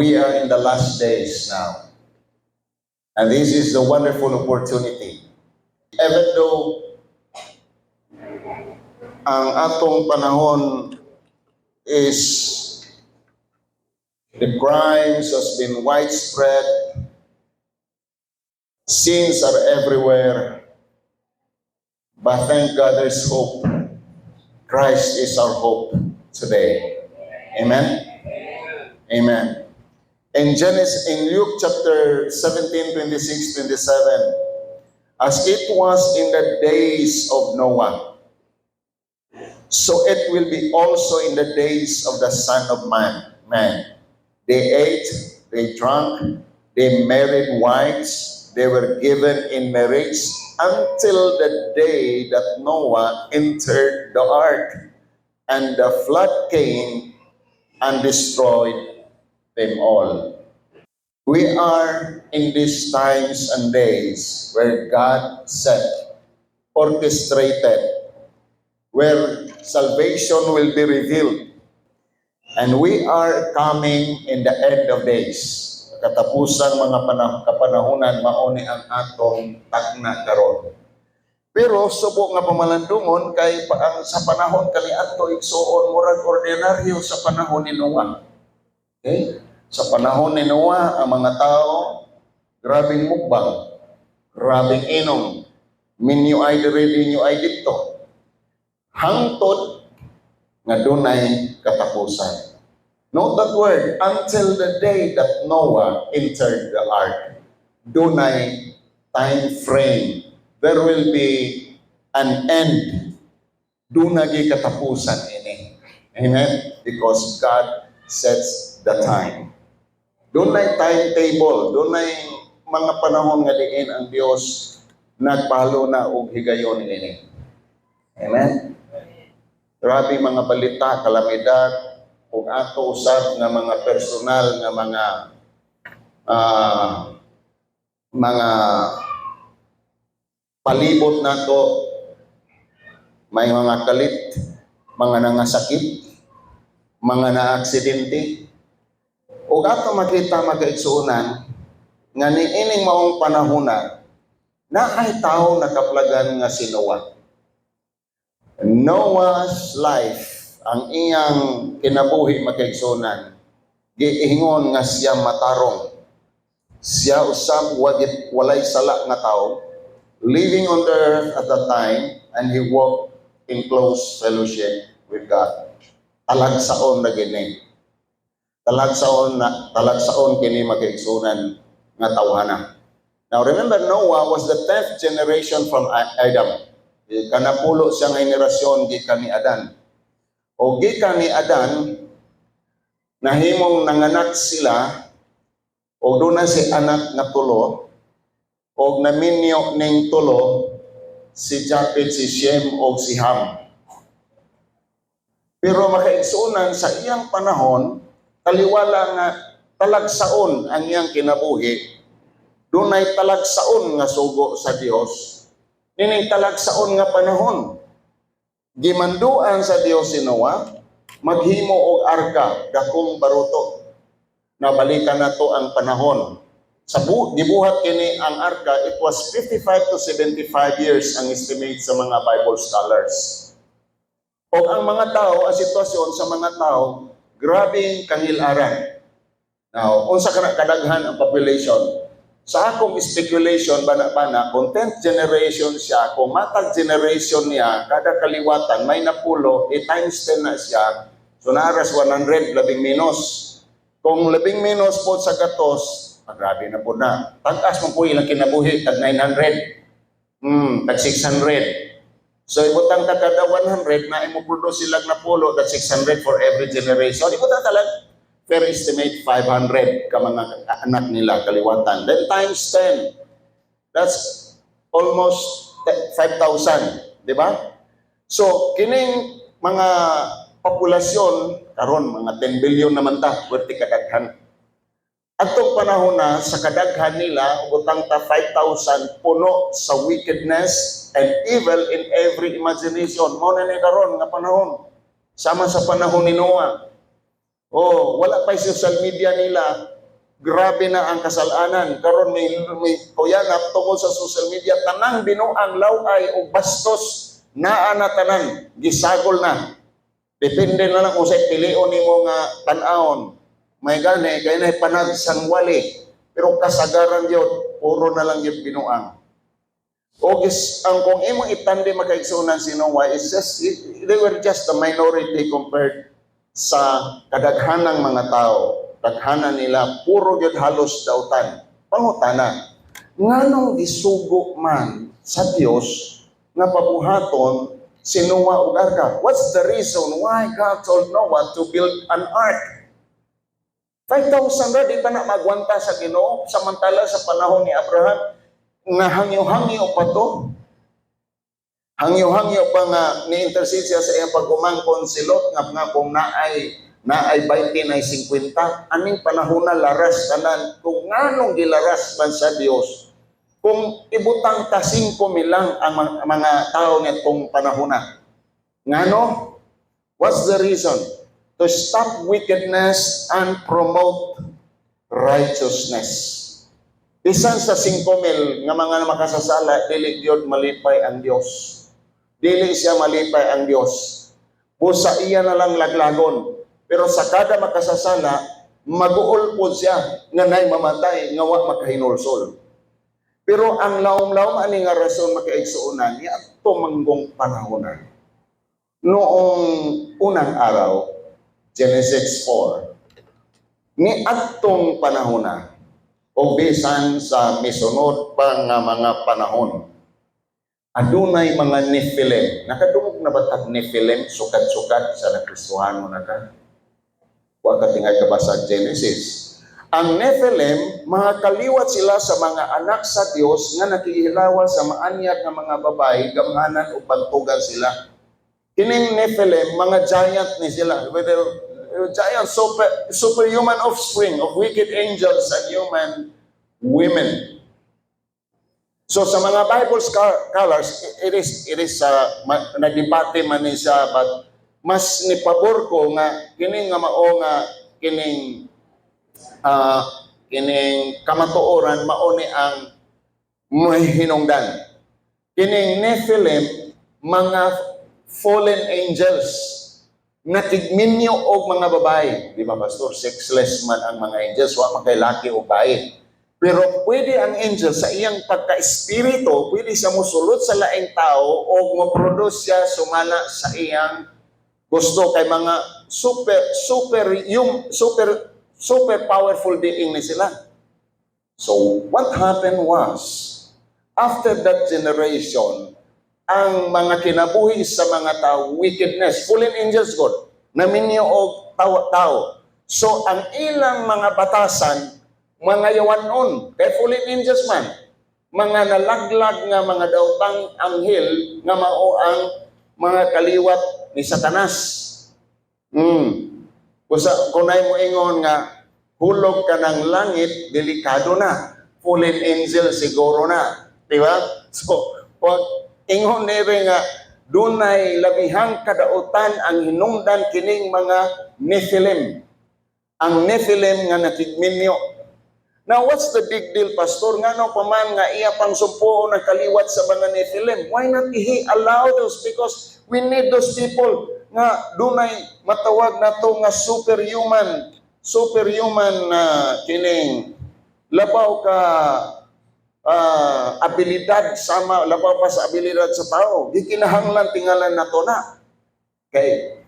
We are in the last days now. And this is the wonderful opportunity. Even though ang atong panahon is the crimes has been widespread, sins are everywhere, but thank God there's hope. Christ is our hope today. Amen? Amen. In Luke chapter 17, 26, 27, as it was in the days of Noah, so it will be also in the days of the Son of Man. They ate, they drank, they married wives, they were given in marriage until the day that Noah entered the ark, and the flood came and destroyed them all. We are in these times and days where God set, orchestrated, where salvation will be revealed. And we are coming in the end of days. Katapusan mga kapanahunan, mauni ang atong tagna karon. Pero subo nga pamalandungon kay sa panahon kani adto igsuon murag ordinaryo sa panahon ni Noah. Okay? Sa panahon ni Noah, ang mga tao grabing mukbang, grabing inom, minyo ay diri, minyo ay dito. Hangtod nga dunay katapusan. Note that word, until the day that Noah entered the ark. Dunay time frame. There will be an end. Dunay katapusan ini. Amen? Because God sets the time. Dunay timetable, dunay mga panahon nga diin ang Dios nagpahalo na og higayon ini. Amen? Grabe mga balita, kalamidad, ug ato usab nga mga personal nga mga palibot nato, may mga kalit, mga nangasakit, mga naaksidente. Ug ato makita magkaigsuonan nga niining maong panahona na ay tao nakaplagan nga si Noah. Noah's life, ang iyang kinabuhi magkaigsuonan, giingon nga siya matarong. Siya usab walay sala nga tao, living on the earth at that time, and he walked in close fellowship with God. Talagsaon na gini. Talagsaon kini magkaigsuonan nga tawhana. Now remember, Noah was the 10th generation from Adam. Kanapulo siyang henerasyon gikan ni Adan. O gikan ni Adan, nahimong nanganak sila, o doon na si anak nga tulo, o naminyo ning tulo, si Japhet, si Shem, o si Ham. Pero makaigsuonan sa iyang panahon, taliwala nga talagsaon ang iyang kinabuhi, dunay talagsaon nga sugo sa Dios, nining talagsaon nga panahon. Gimanduan sa Dios si Noah, maghimo og arka, dakong baruto. Nabalikan na to ang panahon. Gibuhat kini ang arka, it was 55 to 75 years ang estimate sa mga Bible scholars. O ang mga tao, ang sitwasyon sa mga tao, grabing kangilaran. Now, unsa kana kadaghan ang population? Sa akong speculation, bana-bana, kung 10th generation siya, kung matag generation niya, kada kaliwatan, may napulo, times 10 na siya, so naaras 100, labing minus. Kung labing minus po sa gatos, grabe na po na. Tag-as mo po ilang kinabuhi, tag 900, tag 600. So, ibutang ka kada 100 na imuproduce silang napulo, tag 600 for every generation. Ibutang talag, fair estimate 500 ka mga anak nila kaliwatan. Then times 10, that's almost 5,000, di ba? So, kining mga populasyon, karon mga 10 billion naman ta, werti kadaghan. Atong panahon na, sa kadaghan nila, ubutang ta 5,000, puno sa wickedness and evil in every imagination. Mo na ni karon nga panahon, sama sa panahon ni Noah. Wala pa social media nila. Grabe na ang kasalanan. Karon may kuyanap tungkol sa social media. Tanang binuang laway o bastos naa na tanan. Gisagol na. Depende na lang kung sa'y pilion ni mo nga tanawon. May gani, kaya na panag sangwali. Pero kasagaran yun, puro na lang yung binuang. Ang kung imong itandi makaigsunan si Noah, they were just a minority compared sa kadaghanang mga tao. Daghanan nila, puro yun halos dautan. Pangutana, nganong gisugo man sa Dios nga pabuhaton si Noah ug arka? What's the reason why God told Noah to build an ark? 5,000 ra di pa na magwanta sa Ginoo, samantala sa panahon ni Abraham nga hangyo-hangyo pa to. Hangyo-hangyo pa nga ni-intercede siya sa iyang pagumangkon si Lot nga kung naay 20 na 50, aning panahon na laras tanan. Kung nganong gilaras man sa Dios, kung ibutang ta 5 milang ang mga tao nitong panahon na. Ngano? What's the reason? To stop wickedness and promote righteousness. Bisan sa 5,000 nga mga makasasala, dili gyud malipay ang Dios. Dili siya malipay ang Dios. Busa iya na lang laglagon. Pero sa kada makasasala, mag-uol po siya nga nay mamatay nga wa makahinulsol. Pero ang laom-laom ani nga rason makaigsuonan ni adto manggong panahonan. Noong unang araw, Genesis 4, ni adtong panahona o bisan sa misunod pa nga mga panahon, adunay mga Nephilim. Nakadungog na ba tag Nephilim? Sukat-sukat sa nakristuhan mo na ka? Huwag ka tingay kabasa Genesis. Ang Nephilim, mga kaliwat sila sa mga anak sa Dios nga nakihilawa sa maanyag ng mga babae, gamhanan o bantugan sila. Kining Nephilim, mga giant ni sila. Giant, superhuman offspring of wicked angels and human women. So sa mga Bible scholars, it is nagdebate man ni siya, but mas nipabor ko nga kining nga mao nga kining kamatuoran mao ni ang mahinungdan. Kining Nephilim, mga fallen angels na tigminyo og mga babae. Di ba, Pastor? Sexless man ang mga angels, wa man kay laki o bae. Pero pwede ang angel sa iyang pagka-espiritu, pwede siya musulod sa laing tao o mo-produce siya sumala sa iyang gusto kay mga super powerful being ni sila. So what happened was, after that generation, ang mga kinabuhi sa mga tao, wickedness, fallen angels God, naminyo og tao. So ang ilang mga batasan, mga yawanon, kay fallen angels man, mga nalaglag nga mga dautang anghel nga mao ang mga kaliwat ni Satanas. Kunay mo ingon nga hulog ka ng langit, delikado na. Fallen angel siguro na. Diba? So, pag ingon nire nga dunay labihang kadautan ang hinungdan kining mga Nephilim. Ang Nephilim nga natigminyo. Now, what's the big deal, Pastor? Ngano pa man nga iya pang sumpuo na kaliwat sa mga Nephilim? Why not he allow those? Because we need those people nga dunay matawag na to nga superhuman na kining labaw ka abilidad sama labaw pa sa abilidad sa tao. Di kinahanglan tingalan nato na. Okay.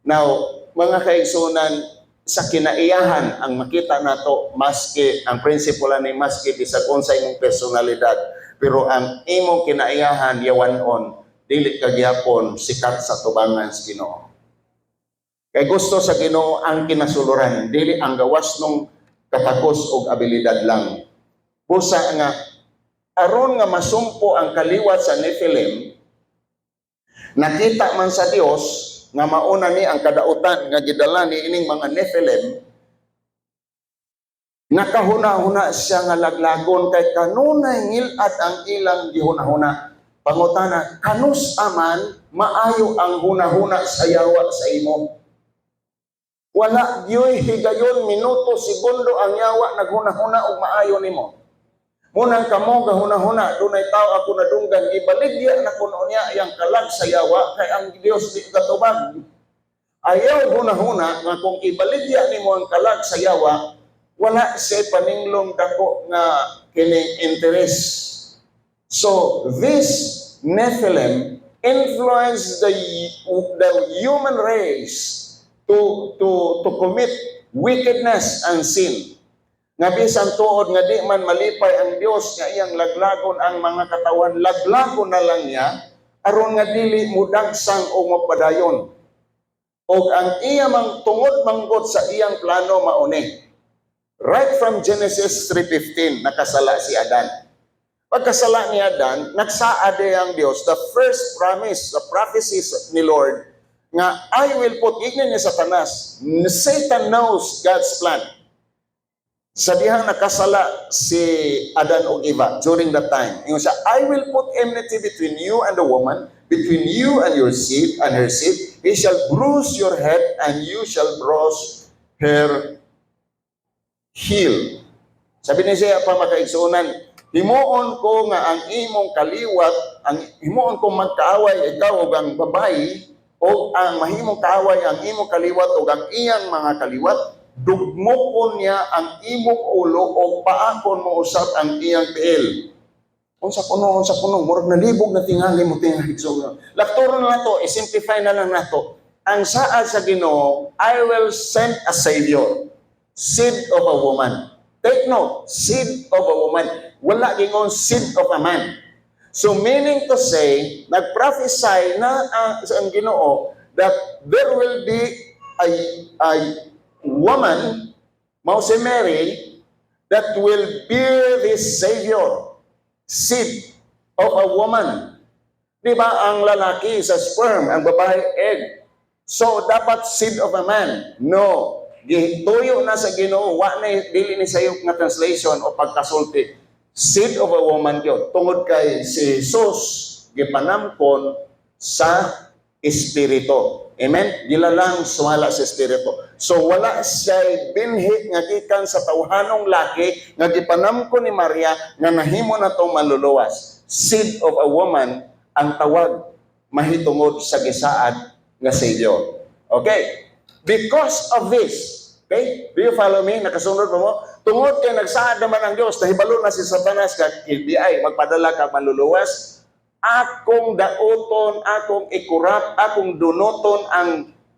Now, mga kaigsunan, sa kinaiyahan ang makita nato maski ang prinsipyo ni maski bisag unsay imong personalidad, pero ang imong kinaiyahan yawanon dili ka gyapon sikat sa tubangan sa Ginoo. Kay gusto sa Ginoo ang kinasuluran, dili ang gawas nung katakos og abilidad lang. Busa nga aron nga masumpo ang kaliwat sa Nephilim, nakita man sa Dios nga mauna ni ang kadautan nga gidala ni ining mga Nephilim, nakahuna-huna siya nga laglagon kay kanunay ngilad ang ilang gihuna-huna. Pangutana, kanus aman maayo ang hunahuna sa yawa sa imo. Wala yoy higayon minuto segundo ang yawa naghuna-huna og maayo nimo. Munang kamo gahuna-huna dunay tao ako nadunggan ibaligya na kuno niya yang kalag sa yawa kay ang Dios di katubag. Ayaw huna-huna nga kung ibaligya nimo ang kalag sa yawa, wala siya paninglong dako nga kining interest. So this Nephilim influenced the human race to commit wickedness and sin. Nga bisan tuod nga di man malipay ang Dios nga iyang laglagon ang mga katawan, laglagon na lang niya aron nga dili mudagsang o mapadayon. Og ang iya mang tungod manggot sa iyang plano mauni. Right from Genesis 3:15 nakasala si Adan. Pagkasala ni Adan, nagsaad ang Dios the first promise, the prophecies ni Lord nga I will put, ignan niya Satanas, Satan knows God's plan. Sa dihang nakasala si Adan o Eva during that time, yung siya, I will put enmity between you and the woman, between you and your seed and her seed. He shall bruise your head and you shall bruise her heel. Sabi ni siya pa makaigsunan, himuon ko nga ang imong kaliwat, himuon ko magkaaway ikaw o ang babae, o ang mahimong kaaway ang imong kaliwat o ang iyang mga kaliwat, dugmokon niya ang imong ulo o paakon mo usap ang iyang tiil. Unsa kuno, murag nalibog na tingali mo tingali. So, lakturon na to, i-simplify na lang nato. Ang saad sa Ginoo, I will send a Savior, seed of a woman. Take note, seed of a woman. Wala gingon seed of a man. So meaning to say, nag-prophesy na ang Ginoo that there will be a woman, mao si Mary, that will bear this Savior, seed of a woman. Di ba ang lalaki sa sperm, ang babae egg. So dapat seed of a man. No. Gituyo na sa Ginoo, wa na dili ni sayop nga translation o pagkasulti. Seed of a woman yun. Tungod kay si Jesus, gipanamkon sa Espiritu. Amen? Dila lang sumala sa Espiritu. So wala siya binhi nga gikan sa tawhanong laki nga gipanamkon ni Maria nga nahimo na itong maluluwas. Seed of a woman ang tawag mahitungod sa gisaad nga Savior. Okay? Because of this, okay? Do you follow me? Nakasunod pa mo? Tungod kay nagsaad naman ang Dios, nahibalo na si Satanas kag KBI, magpadala ka maluluwas, akong daoton, akong ikurap, akong dunoton ang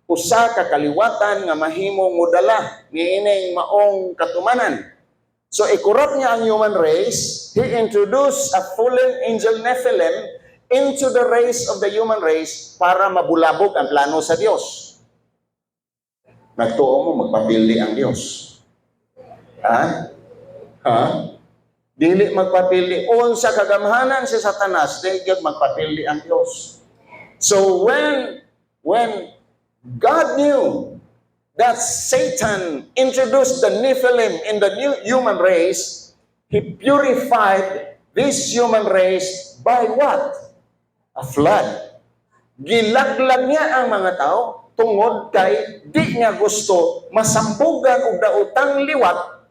usa ka kaliwatan nga mahimong mudala niining maong katumanan. So ikurap niya ang human race. He introduced a fallen angel Nephilim into the race of the human race para mabulabog ang plano sa Dios. Nagtuo mo, magpapildi ang Diyos. Dili magpapildi. Unsa kagamhanan si Satanas, dili magpapildi ang Diyos. So when God knew that Satan introduced the Nephilim in the new human race, He purified this human race by what? A flood. Gilaglag niya ang mga tao tungod kay di niya gusto masambugan og daotang liwat.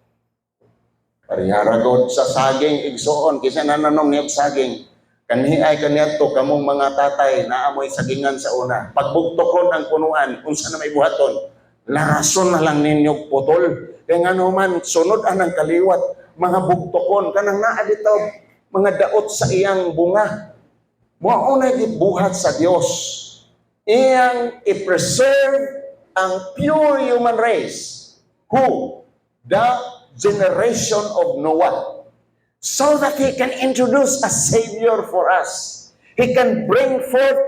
Pariharagon sa saging igsuon kisa nananom niya saging. Kanhi ay kaniadto kamong mga tatay na amoy sagingan sa una. Pagbugtokon ang punuan unsa na may buhaton, larason na lang ninyo putol. Kaya nga naman sunod anang kaliwat, mga bugtokon kanang naa bitaw mga daot sa iyang bunga. Mao na gibuhat sa Dios. Iyang i-preserve ang pure human race. Who? The generation of Noah. So that He can introduce a Savior for us. He can bring forth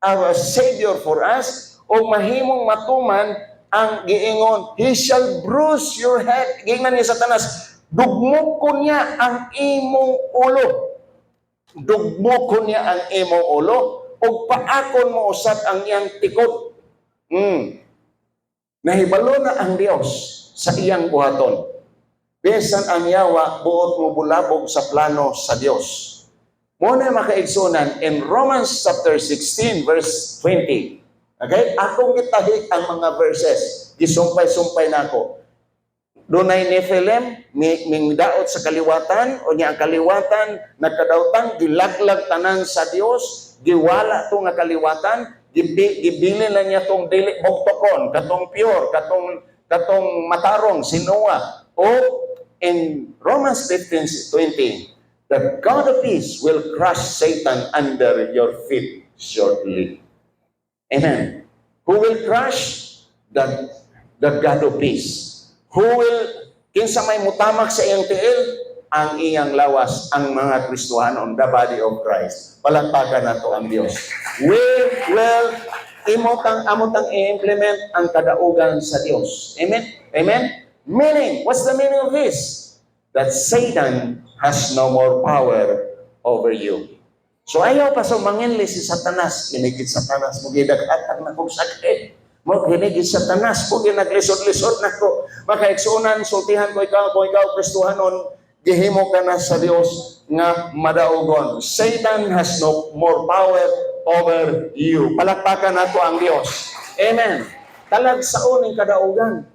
a Savior for us o mahimong matuman ang giingon, He shall bruise your head. Giingon ni Satanas, dugmokon niya ang imong ulo. Dugmokon niya ang imong ulo o paakon mo usap ang iyang tikod. Nahibalo na ang Dios sa iyang buhaton. Bisan ang yawa, buot mo bulabog sa plano sa Dios. Muna makaigsunan in Romans chapter 16 verse 20. Okay? Akong gitahi ang mga verses. gisumpay-sumpay nako. Dunay Nephilim, ming daot sa kaliwatan, o niya ang kaliwatan, nagkadaotan, gilaglag tanan sa Dios, giwala to nga kaliwatan, gibili lang niya tong dili bugtokon, katong pure, katong matarong, si Noah. O in Romans 15:20, the God of peace will crush Satan under your feet shortly. Amen. Who will crush? The God of peace. Who will, kinsa may mutamak sa iyang tiil, ang iyang lawas, ang mga Kristohanon, the body of Christ. Palagpagan nato ang Dios. We will amotang i-implement ang kadaugan sa Dios. Amen? Amen? Meaning, what's the meaning of this? That Satan has no more power over you. So ayaw pa sa manginli si Satanas. Kinigit Satanas, mugidaghatag na kong sakit. Maghinigit Satanas, po ginaglisod-lisod na ko. Makaiksunan, sultihan ko ikaw, Kristohanon, gihimo ka na sa Dios nga madaugon. Satan has no more power over you. Palakpakan nato ang Dios. Amen. Talag sa uning kadaugan.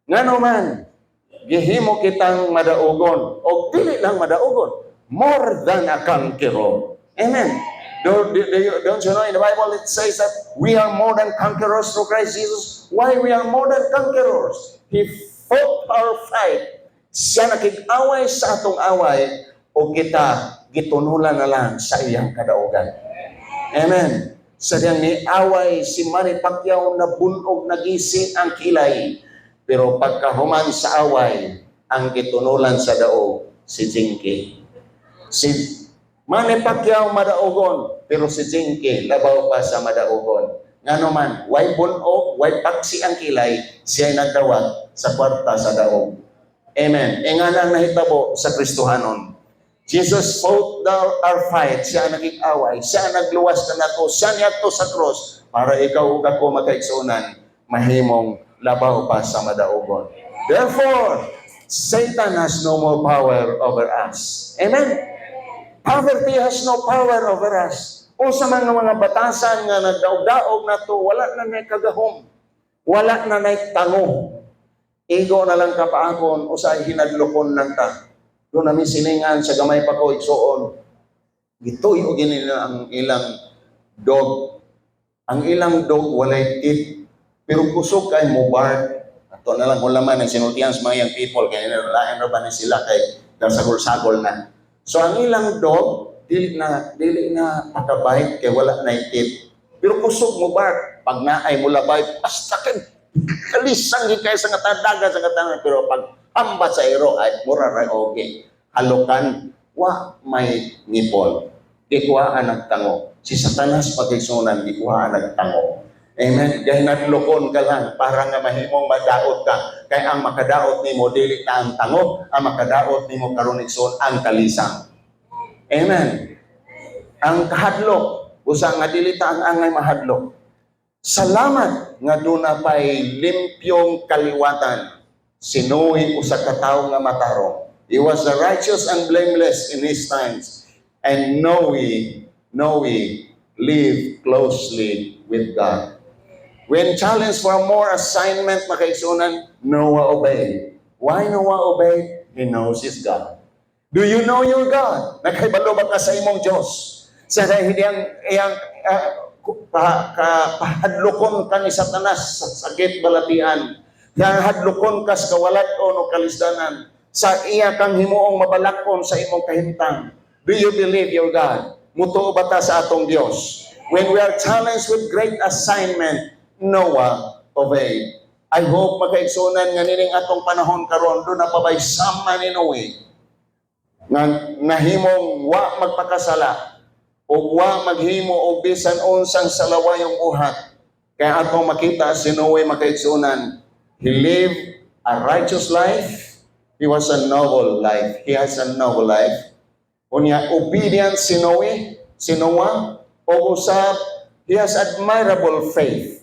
Nga naman, gihimo kitang madaugon. O dili lang madaugon. More than a conqueror. Amen. Don't you know in the Bible it says that we are more than conquerors through Christ Jesus? Why we are more than conquerors? He fought our fight. Siya nakig-away sa atong away o kita gitunulan na lang sa iyang kadaugan. Amen. Sa diyang ni away si Manny Pacquiao na bunog nagising ang kilay. Pero pagkahuman sa away, ang gitunulan sa daog si Jinky. Si Manny Pacquiao madaugon, pero si Jinky labaw pa sa madaugon. Nga naman, way bunog, way paksi ang kilay, siya'y nagdawat sa kwarta sa daog. Amen. E nga nang nahitabo sa Kristohanon. Jesus fought our fight, siya naging-away, siya nagluwas na nato, siya niyato sa cross, para ikaw ug ako makaigsunan, mahimong labaw pa sa madaugon. Therefore, Satan has no more power over us. Amen. Poverty has no power over us. O sa mga batasan nga nagdaog-daog na to, wala na may kagahom. Wala na may tango. Igo na lang kapaakon o sa hinadlokon ng ta. Doon namin siningan sa gamay pa ko, igsoon. Gitoy o ginila ang ilang dog. Ang ilang dog walay teeth. Pero kusog kay mo bark. Ato na lang kung laman ng sinultihan sa mga young people. Kaya nilain na ba na sila kay sagol-sagol na. So ang ilang dog, dili na pakabay kay wala na itit. Pero kusog mo bark, pag naay mo labay, basta kalisang gikay sa daga sa katanga. Pero pag hamba sa iro ay mura ray okay. Halukan, wa may ngipon. Di kuhaan nagtango. Si Satanas pagkisunan, di kuhaan nagtango. Amen. Dahil naglukon ka lang para nga mahimong madaot ka. Kaya ang makadaot ni mo, dili na ang tango. Ang makadaot ni mo karunikson, ang kalisang. Amen. Ang kahadlok, usang nga dili ta ang angay mahadlok. Salamat nga doon na pa'y limpyong kaliwatan. Sinuhi usa ka tawo nga matarong. He was the righteous and blameless in his times. And know we live closely with God. When challenged for more assignment, makaigsunan, Noah obeyed. Why Noah obeyed? He knows his God. Do you know your God? Nakaibalo ba ka sa imong Diyos? Sa iyang pahadlokon ka ni Satanas sa sakit balatian. Hadlokon ka sa kawalat-on o kalisdanan. Sa iya kang himuong mabalakon sa imong kahimtang. Do you believe your God? Mutuo ba ta sa atong Diyos? When we are challenged with great assignment, Noah obeyed. I hope makaigsunan nga nining atong panahon karon do na pabay sama ni Noe nga nahimong wa magpakasala o wa maghimo og bisan unsang salawayong buhat. Kaya atong makita si Noe makaigsunan, he lived a righteous life. He was a noble life. He has a noble life. Unya obedient si Noah o usab he has admirable faith.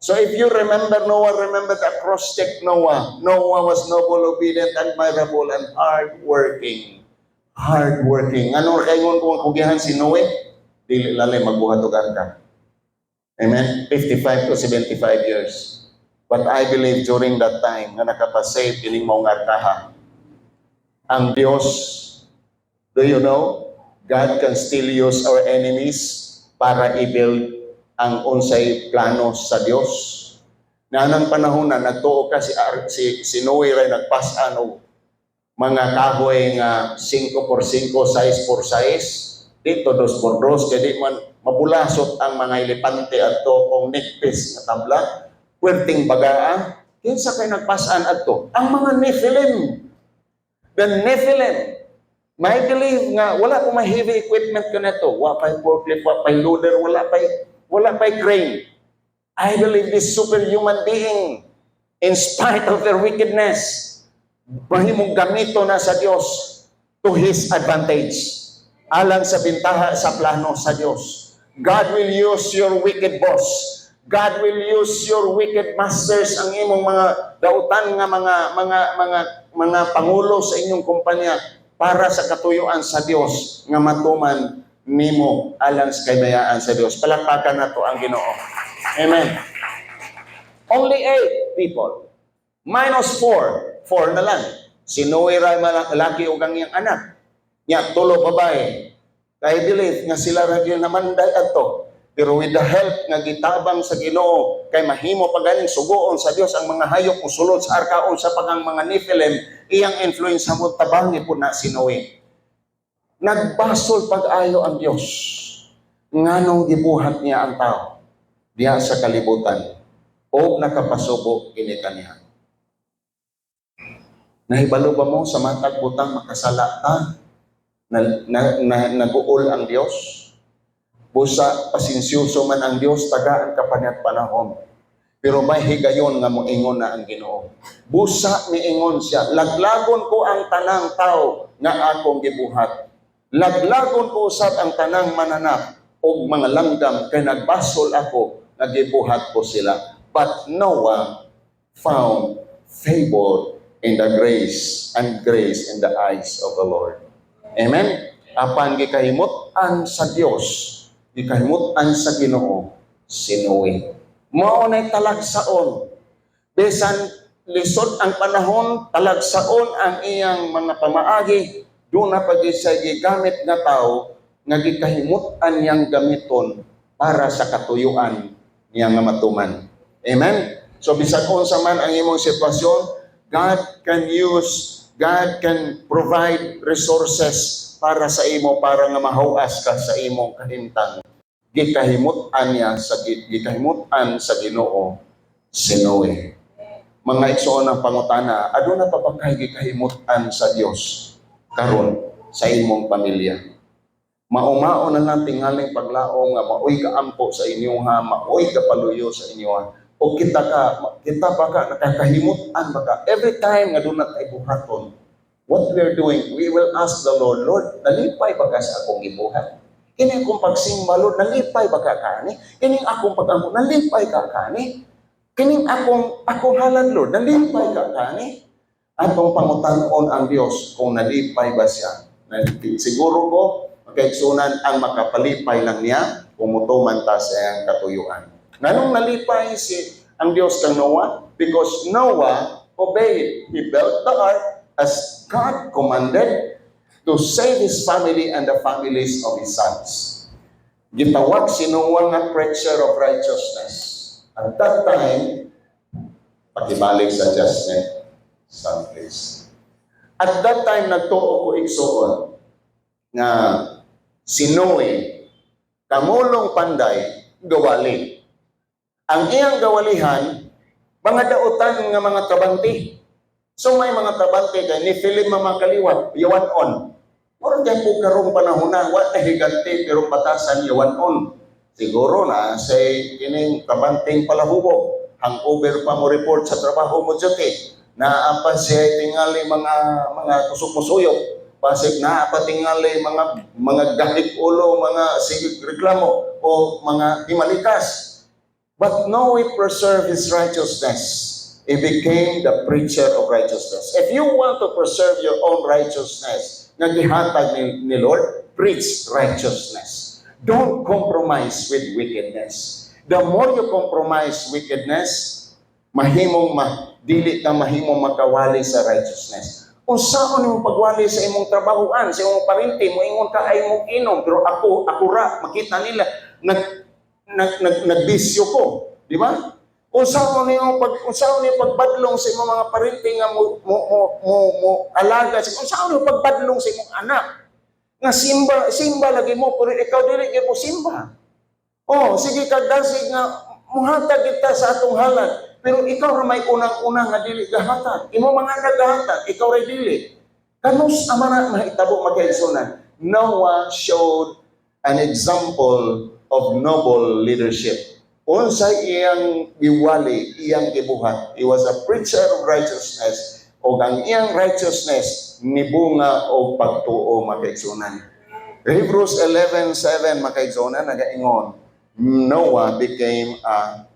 So if you remember Noah, remember the acrostic Noah. Noah was noble, obedient, admirable, and hardworking. Hardworking. Ano kayo kung kugihan si Noe? Dili lalay magbuhat og angka. Amen? 55 to 75 years. But I believe during that time nga nakapasave kining mong arkaha, ang Diyos, do you know, God can still use our enemies para i-build ang unsay plano sa Diyos. Nanang panahon na nagtuo ka si Noe ray nagpasan og mga kahoy nga 5x5, size por size, dito 2x2, kaya di man mabulasot ang mga elepante adto kung nigpis nga tabla, puwerteng bagaa, kinsa kay nagpasan adto? Ang mga Nephilim. The Nephilim. May believe nga wala ko may heavy equipment kanito, wala pay forklift, wala pay loader, wala pay crane. I believe this superhuman being, in spite of their wickedness, mahimong gamito na sa Diyos to His advantage, alang sa bintaha sa plano sa Diyos. God will use your wicked boss. God will use your wicked masters, ang imong mga dautan nga mga pangulo sa inyong kumpanya para sa katuyuan sa Dios nga matuman nimo alang sa kabayaan sa Dios. Palakpakan nato ang Ginoo. Amen. Only 8 people. -4. 4 na lang. Si Noe ray malaki ug ang iyang anak. Nya tulo babae. Kay believe nga sila ra gyud namanday adto. Pero with the help nga gitabang sa Ginoo, kay mahimo pa ganing sugoon sa Dios ang mga hayop musulod sa arkaon sa pagang mga Nephilim, iyang influence mo tabangi po na si Noe. Nagbasol pag-ayo ang Dios. Nganong gibuhat niya ang tao diha sa kalibutan o nakapasubo kini kaniya. Nahibalo ba mo sa matag butang makasala ta? Nag-uol ang Dios? Busa, pasensyoso man ang Dios, tagaan ka pa niya't panahon. Pero may higayon nga moingon na ang Ginoo. Busa miingon siya, laglagon ko ang tanang tao nga akong gibuhat. Laglagon ko usab ang tanang mananap o mga langgam kay nagbasol ako, nagibuhat ko sila. But Noah found favor in the grace in the eyes of the Lord. Amen? Apan gikahimot-an sa Dios, gikahimot-an sa Ginoo si Noe. Mao nay talagsaon. Bisan lisod ang panahon, talagsaon ang iyang mga pamaagi, do na pag siya gigamit nga tao nga gikahimot-an niyang gamiton para sa katuyuan niya nga matuman. Amen? So bisan unsa man ang imong sitwasyon, God can provide resources para sa imo para nga mahuas ka sa imong kahimtang. Gikahimot-an sa Ginoo si Noe. Mga igsoon ng pangutana, aduna pa ba kay gikahimot-an sa Dios karon sa imong pamilya? Maumao na lang tingaling paglaong nga maoy kaampo sa inyo ha, maoy kapaluyo sa inyo ha. O kita pa ka nakakahimot-an ba ka? Every time nga doon natin buhaton, what we are doing, we will ask the Lord, Lord, nalipay ba ka sa akong gibuhat? Kining akong pagsimba, Lord, nalipay ba ka kani? Kining akong pag-ampo, nalipay ka kani? Kining akong halad, Lord, nalipay ka kani? Atong pangutanon ang Dios kung nalipay ba siya. Siguro ko, magkaigsunan ang makapalipay lang niya kung mutuman ta sa iyang katuyuan. Nanong nalipay ang Dios kang Noah? Because Noah obeyed. He built the ark as God commanded to save his family and the families of his sons. Gitawag si Noah nga preacher of righteousness. At that time, pakibalik sa judgment someplace. At that time, nagtuo ko igsoon na si Noe, kamulong panday, gawali. Ang iyang gawalihan, mga dautan nga mga kabanti. So may mga kabante kay ni Philip mga kaliwat, yawan-on. Mura dyan po karong panahon na, wat na higanti pero batasan yawan-on. Siguro na sa kining kabanting palahubog, hangover pa mo report sa trabaho mo dyan naapa siya tingali mga kusok-musuyok, pasig naapa tingali mga gahip ulo, mga sigig reklamo o mga himalikas. But Noe preserved his righteousness. He became the preacher of righteousness. If you want to preserve your own righteousness, nga gihatag ni Lord, preach righteousness. Don't compromise with wickedness. The more you compromise wickedness, dili ka mahimong makawali sa righteousness. Kung saan mo pagwali sa imong trabahoan, sa imong parinti, mo ingon ka ay mong inom, pero ako ra, makita nila, nagbisyo ko. Di ba? Kung saan mo pagbadlong sa imong mga parinti nga mo alaga, kung saan mo pagbadlong sa imong anak, nga simba lagi mo, pero ikaw dili gyud mo simba. Oh, sige kagdasig nga muhatag kita sa atong halad. Pero ikaw ra may unang-unang nga dili gahatag. Imo mga nagahatag, ikaw ra dili. Kanus amana mahitabo magkaigsunan. Noah showed an example of noble leadership. Unsay iyang giwali, iyang gibuhat. He was a preacher of righteousness. O ang iyang righteousness nibunga og pagtuo magkaigsunan. Hebrews 11:7 magkaigsunan nagaingon, Noah became a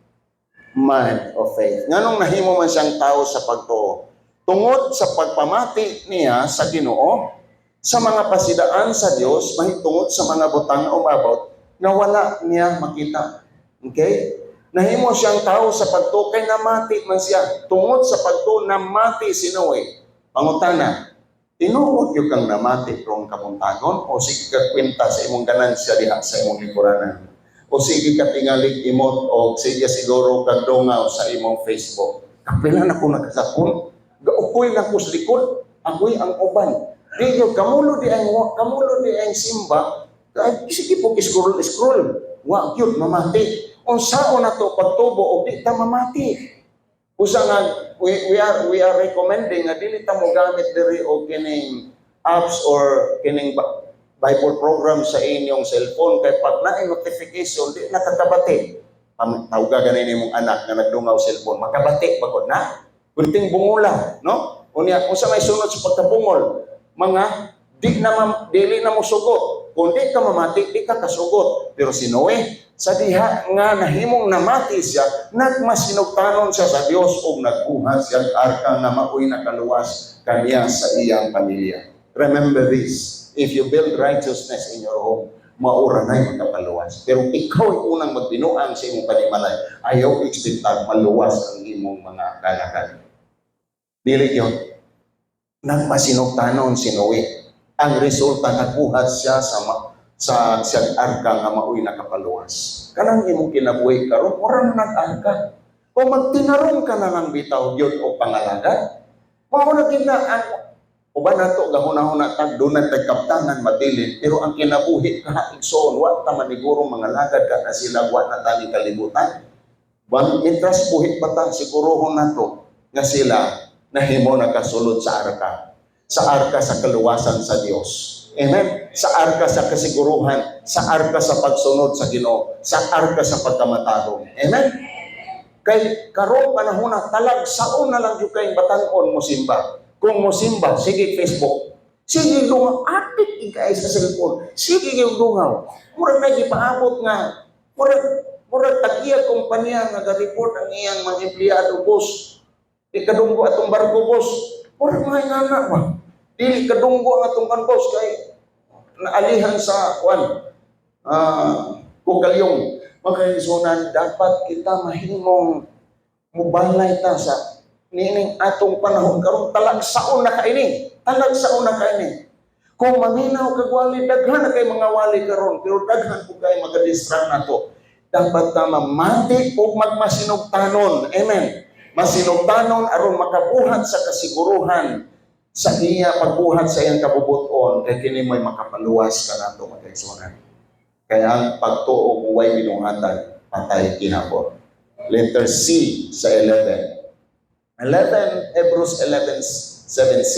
man of faith. Nganong nahimo man siyang tao sa pagtuo? Tungod sa pagpamati niya sa Ginoo, sa mga pasidaan sa Dios, mahitungod sa mga butang umabot, na wala niya makita. Okay? Nahimo siyang tao sa pagtuo, kay namati man siya. Tungod sa pagtuo, namati si Noe. Pangutana, tinuod yung kang namati krong kamuntagon, o sige ka kwenta sa imong ganansya diha sa imong lingkuranan? O sige ka tingalig imot o sige siguro kagdongaw sa imong Facebook. Kapila na ko nakasakon, gaukoy na ko sa likod, ako'y ang uban. Diyo, kamulo di ang simba, sige po scroll. Wa, cute, mamati. Unsao na to pagtubo o di ta mamati. Usa nga, we are recommending nga dili ta mo gamit diri o kining apps or kining Bible program sa inyong cellphone, kay pag na notification, di nakakabati. Tawga ganin mong anak na nagdungaw cellphone, makabati pagod na. Kunting bungula, no? Unya, kung sa may sunod sa pagkabungol, mga dili na mo sugot. Kung di ka mamati, di ka kasugot. Pero si Noe, sa diha nga nahimong namati siya, nagmasinugtanon siya sa Dios o nagbuhat siya arka nga maoy nakaluwas kaniya sa iyang pamilya. Remember this. If you build righteousness in your home, maura na yung magkapaluwas. Pero ikaw ay unang magbinuang sa imong panimalay, ayaw expectag maluwas ang imong mga kalakal. Dili yun. Nagmasinugtanon si Noe. Ang resulta, nagbuhat siya sa arka nga maoy nakapaluwas. Kanang imong kinabuhi karon, orang nag-arka. Kung magtinarong ka na ng bitaw yun o pangalaga, mauna uban nato gahuna-huna tag dunay kaptangan madilin, pero ang kinabuhi kaigsoon wa ta maniguro mga lagad ka na sila wa na tani kalibutan. Mitras buhit bata sigurohon nato nga sila nahimo nakasulod sa arka sa kaluwasan sa Dios. Amen. Sa arka sa kasiguruhan, sa arka sa pagsunod sa Ginoo, sa arka sa pagkamatahong. Amen. Kay karong panahon na talagsaon na lang yung kayong batanon mo simba. Kung mo simba, sige Facebook. Sige lungaw, apit ikay sa cellphone. Sige yung lungaw. Murag na gipaabot nga. Murag tag-iya kumpanya nga ga-report ang iyang mga empleyado, boss. Ikadunggo atong barko, boss. Murag mga ingana ba? Dili kadunggo ang atong kan, boss. Kay naalihan sa kugalyong. Magkaisunan, dapat kita mahimong mubalay ta sa nining atong panahon karon talagsaon na kaini. Kung maminaw kag wali, daghan na kay mga wali karon, pero daghan po kay magadistract nato. Dapat ta mamati ug magmasinugtanon. Amen. Masinugtanon aron makabuhat sa kasiguruhan sa iya pagbuhat sa iyang kabubuton, kay kini may makapaluwas ka nato magkaigsunan. Kaya ang pagtuo ug way binuhatan patay kinabot. Letter C sa 11. Hebrews 11:7c.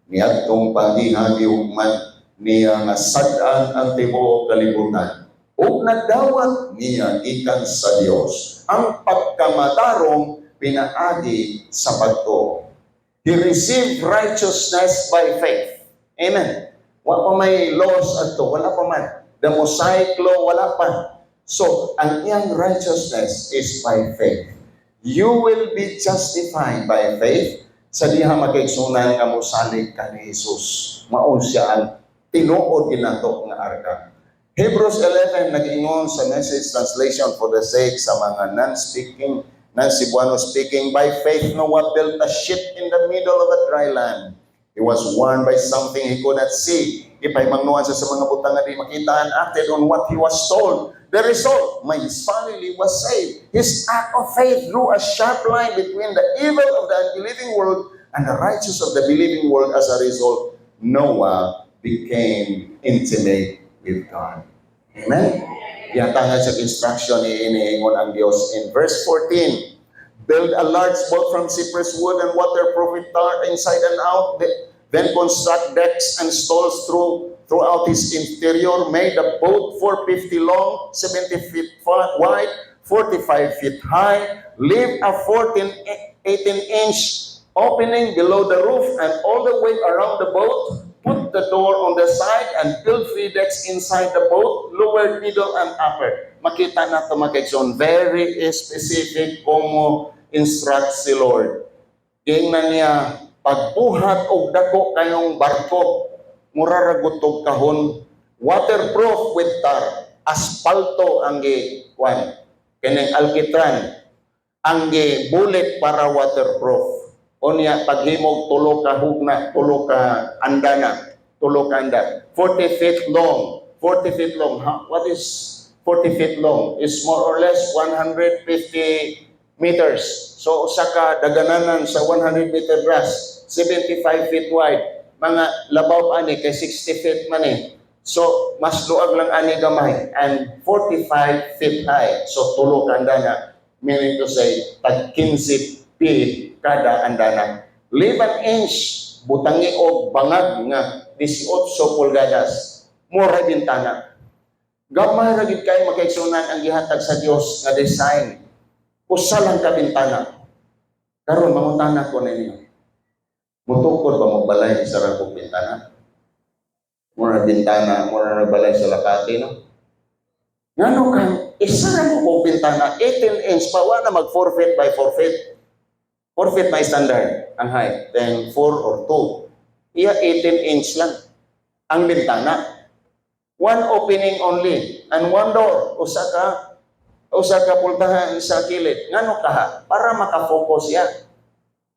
Niadtong pangihagihugman niya nga sad-an ang tibuok kalibutan. Ug nagdawat niya gikan sa Dios ang pagkamatarong pinaagi sa pagtuo. He received righteousness by faith. Amen. Wa pa may laws adto, wala pa man. The Mosaic law, wala pa. So, ang iyang righteousness is by faith. You will be justified by faith sa diha magkaigsunan nga mosalig ka ni Jesus. Maun siya ang tinuod ginato nga arka. Hebrews 11 nag-ingon sa Message translation for the sake sa mga Nancy Buano speaking, by faith Noah built a ship in the middle of a dry land. He was warned by something he could not see. Ipahimangnuan sa mga butang nga di makita and acted on what he was told. The result, his family was saved. His act of faith drew a sharp line between the evil of the unbelieving world and the righteous of the believing world. As a result, Noah became intimate with God. Amen? Yatangad sa instruction ni iniingon ang Diyos. In verse 14, build a large boat from cypress wood and waterproof it inside and out. Then construct decks and stalls throughout its interior. Made the boat 450 long, 70 feet wide, 45 feet high. Leave a 18-inch opening below the roof and all the way around the boat. Put the door on the side and build 3 decks inside the boat, lower, middle, and upper. Makita na ito mga kaigsoon, very specific kung instruct si Lord. Tingnan niya, pagbuhat og dako kayong barko, muraragutog kahon, waterproof with tar, aspalto ang gi-kwan, kining alkitran, ang gi-bullet para waterproof. O niya, paghimog tulo ka hugna, tulo ka andana, 40 feet long. 40 feet long. What is 40 feet long? It's more or less 150 meters. So, usa ka dagananan sa 100 meter grass, 75 feet wide. Mga labaw ani, kay 60 feet man eh. So, mas luag lang ani gamay. And 45 feet high. So, tulo ka andana. Meaning to say, tag 15 feet kada andana. Leave an inch, butangi og bangag nga 18 pulgadas. Mura bintana. Gamay ra gid kay makaigsunan ang gihatag sa Dios nga design. Usa lang ka bintana. Karon mangutana ko ninyo. Mutukod ba mo balay sa ragong bintana? Mura bintana, mura na balay sa lakati, no? Ngano kang isa ra mo bintana, 18 inch pa wa na mag 4 feet by 4 feet. 4 feet na standard ang height, then 4 or 2. Iya 18 inch lang ang bintana. One opening only and one door. Usa ka pultahan sa kilid. Ngano kaha? Para makafocus ya.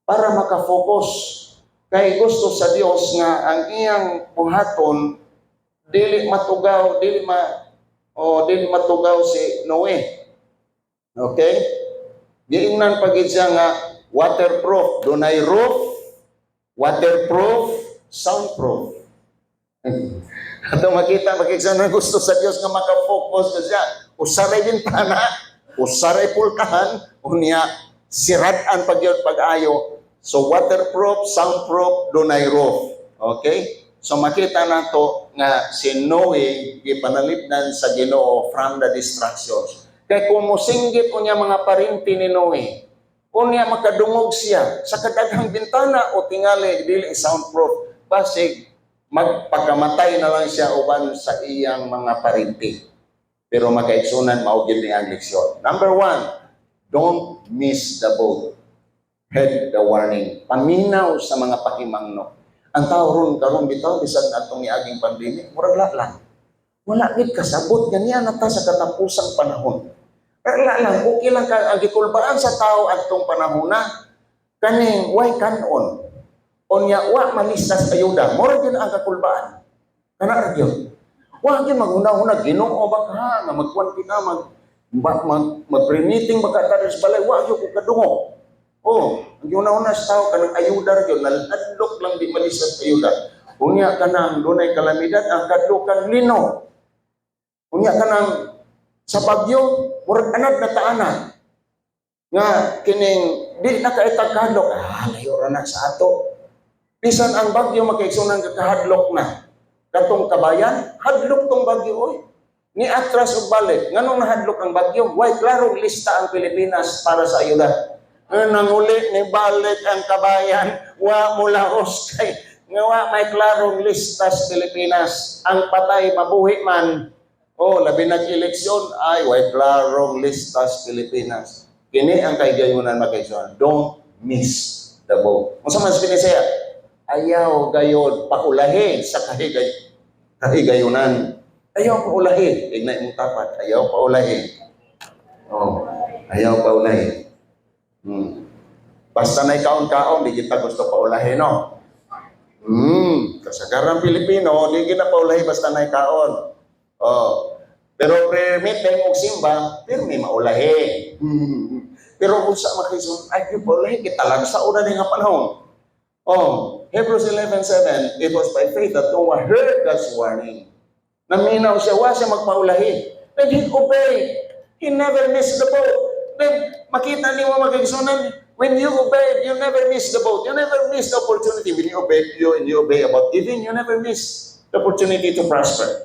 Para makafocus. Kay gusto sa Dios nga ang iyang buhaton dili matugaw, dili matugaw si Noe. Okay? Giingnan pagid siya nga waterproof, dunay roof, waterproof, soundproof. Ato makita na gusto sa Dios nga makafocus na siya. Usaray bintana, usaray pultahan, unya sirad-an pag-ayo. So waterproof, soundproof, dunay roof. Okay? So makita nato nga si Noe gipanalipdan sa Ginoo from the distractions. Kay kung mosinggit unya mga parinti ni Noe, unya makadungog siya sa kadaghang bintana o tingali dili soundproof, basig magpakamatay na lang siya uban sa iyang mga parinti. Pero makaigsunan mao gyud ni ang leksyon. Number 1, don't miss the boat. Heed the warning. Paminaw sa mga pakimangno. Ang tao karon bitaw bisag atong niaging pandemic, murag lang. Wala gid kasabot ganyan nata sa katapusang panahon. Wala lang, okay lang ka ang gikulbaan sa tao atong panahon na kaning way kanon. Onya wa malistas ayuda, mura gyud ang kakulbaan. Kana ra gyud. Wa gyud maghuna-huna Ginoo ba ka nga magkuan kita mag-pre-meeting magkataris balay, wa gyud ko kadungog. Oh, ang una-una sa tao kanang ayuda ra gyud, naladlok lang di malistas ayuda. Unya kanang dunay kalamidad ang kadlok kang lino. Unya kanang sa bagyo, murag anad na taanan. Nga kining di na kaitag kahadlok, layo ra na sa ato. Bisan ang bagyo makaigsunan kahadlok na. Katong kabayan, hadlok tong bagyo oy. Ni atras ug balik. Nganong nahadlok ang bagyo? Way klaro lista ang Pilipinas para sa ayuda. Nanguli ni balik ang kabayan, wa mulaos kay nga wa may klarong lista sa Pilipinas. Ang patay mabuhi man. Oh, labi nag-eleksyon ay way klarong lista sa Pilipinas. Kini ang kaigayunan makaigsunan. Don't miss the boat. Unsa man sa Pinisaya? Ayaw gayod paulahin sa kahigayunan. Ayaw paulahin. Ignay mong tapat. Ayaw paulahin. Oh, ayaw paulahin. Basta na kaon-kaon, di kita gusto paulahin, no? Kasagaran Pilipino, di kita paulahi basta na kaon. Oh. Pero pre-meeting o simba, pirmi maulahi. Pero kung sa makison, ay paulahi kita lang sa una nga panahon. Oh, Hebrews 11:7, it was by faith that Noah heard God's warning. Naminaw siya, wa siya magpaulahi. And he obeyed. He never missed the boat. Then, makita niyo mga kagsunan, when you obey, you never miss the boat. You never miss the opportunity. When you obey about giving, you never miss the opportunity to prosper.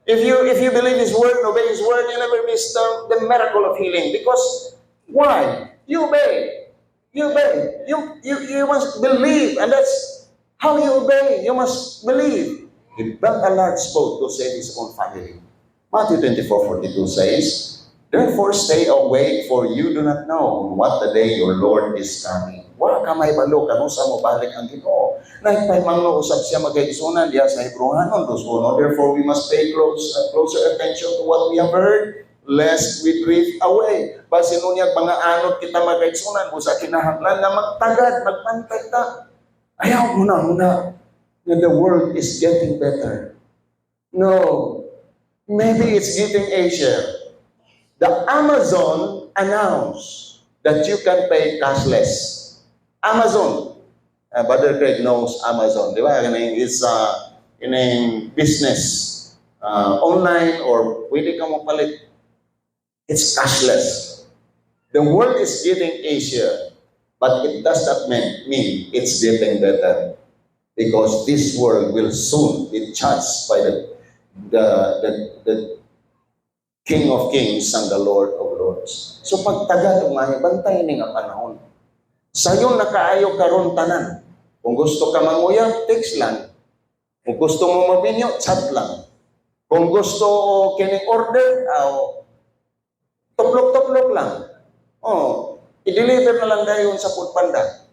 If you believe His word and obey His word, you never miss the miracle of healing. Because, why? You obey. You obey. You must believe. And that's how you obey. You must believe. He built a large boat to save his own family. Matthew 24:42 says, therefore stay awake, for you do not know what the day your Lord is coming. Wa ka may balo, kano sa mo balik ang Ginoo. Nagpay mangno usab siya magkaigsunan diya sa Hebrewanon 2:1. Therefore we must pay closer attention to what we have heard, lest we drift away. Basin unyag mga anod kita magkaigsunan, busa kinahanglan na magtagad, magpantay ta. Ayaw muna. The world is getting better. No. Maybe it's getting easier. The Amazon announced that you can pay cashless. Amazon. Brother Craig knows Amazon. Di ba? It's in a business. Online or pwede ka mapalit. It's cashless. The world is getting easier. But it does not mean it's getting better. Because this world will soon be judged by the King of Kings and the Lord of Lords. So pagtagad umay, bantay ni nga panahon. Sayon nakaayo karon tanan. Kung gusto ka manguyab, text lang. Kung gusto mo mabinyo, chat lang. Kung gusto kining order, tuplok-tuplok lang. I-deliver na lang dayon sa Foodpanda.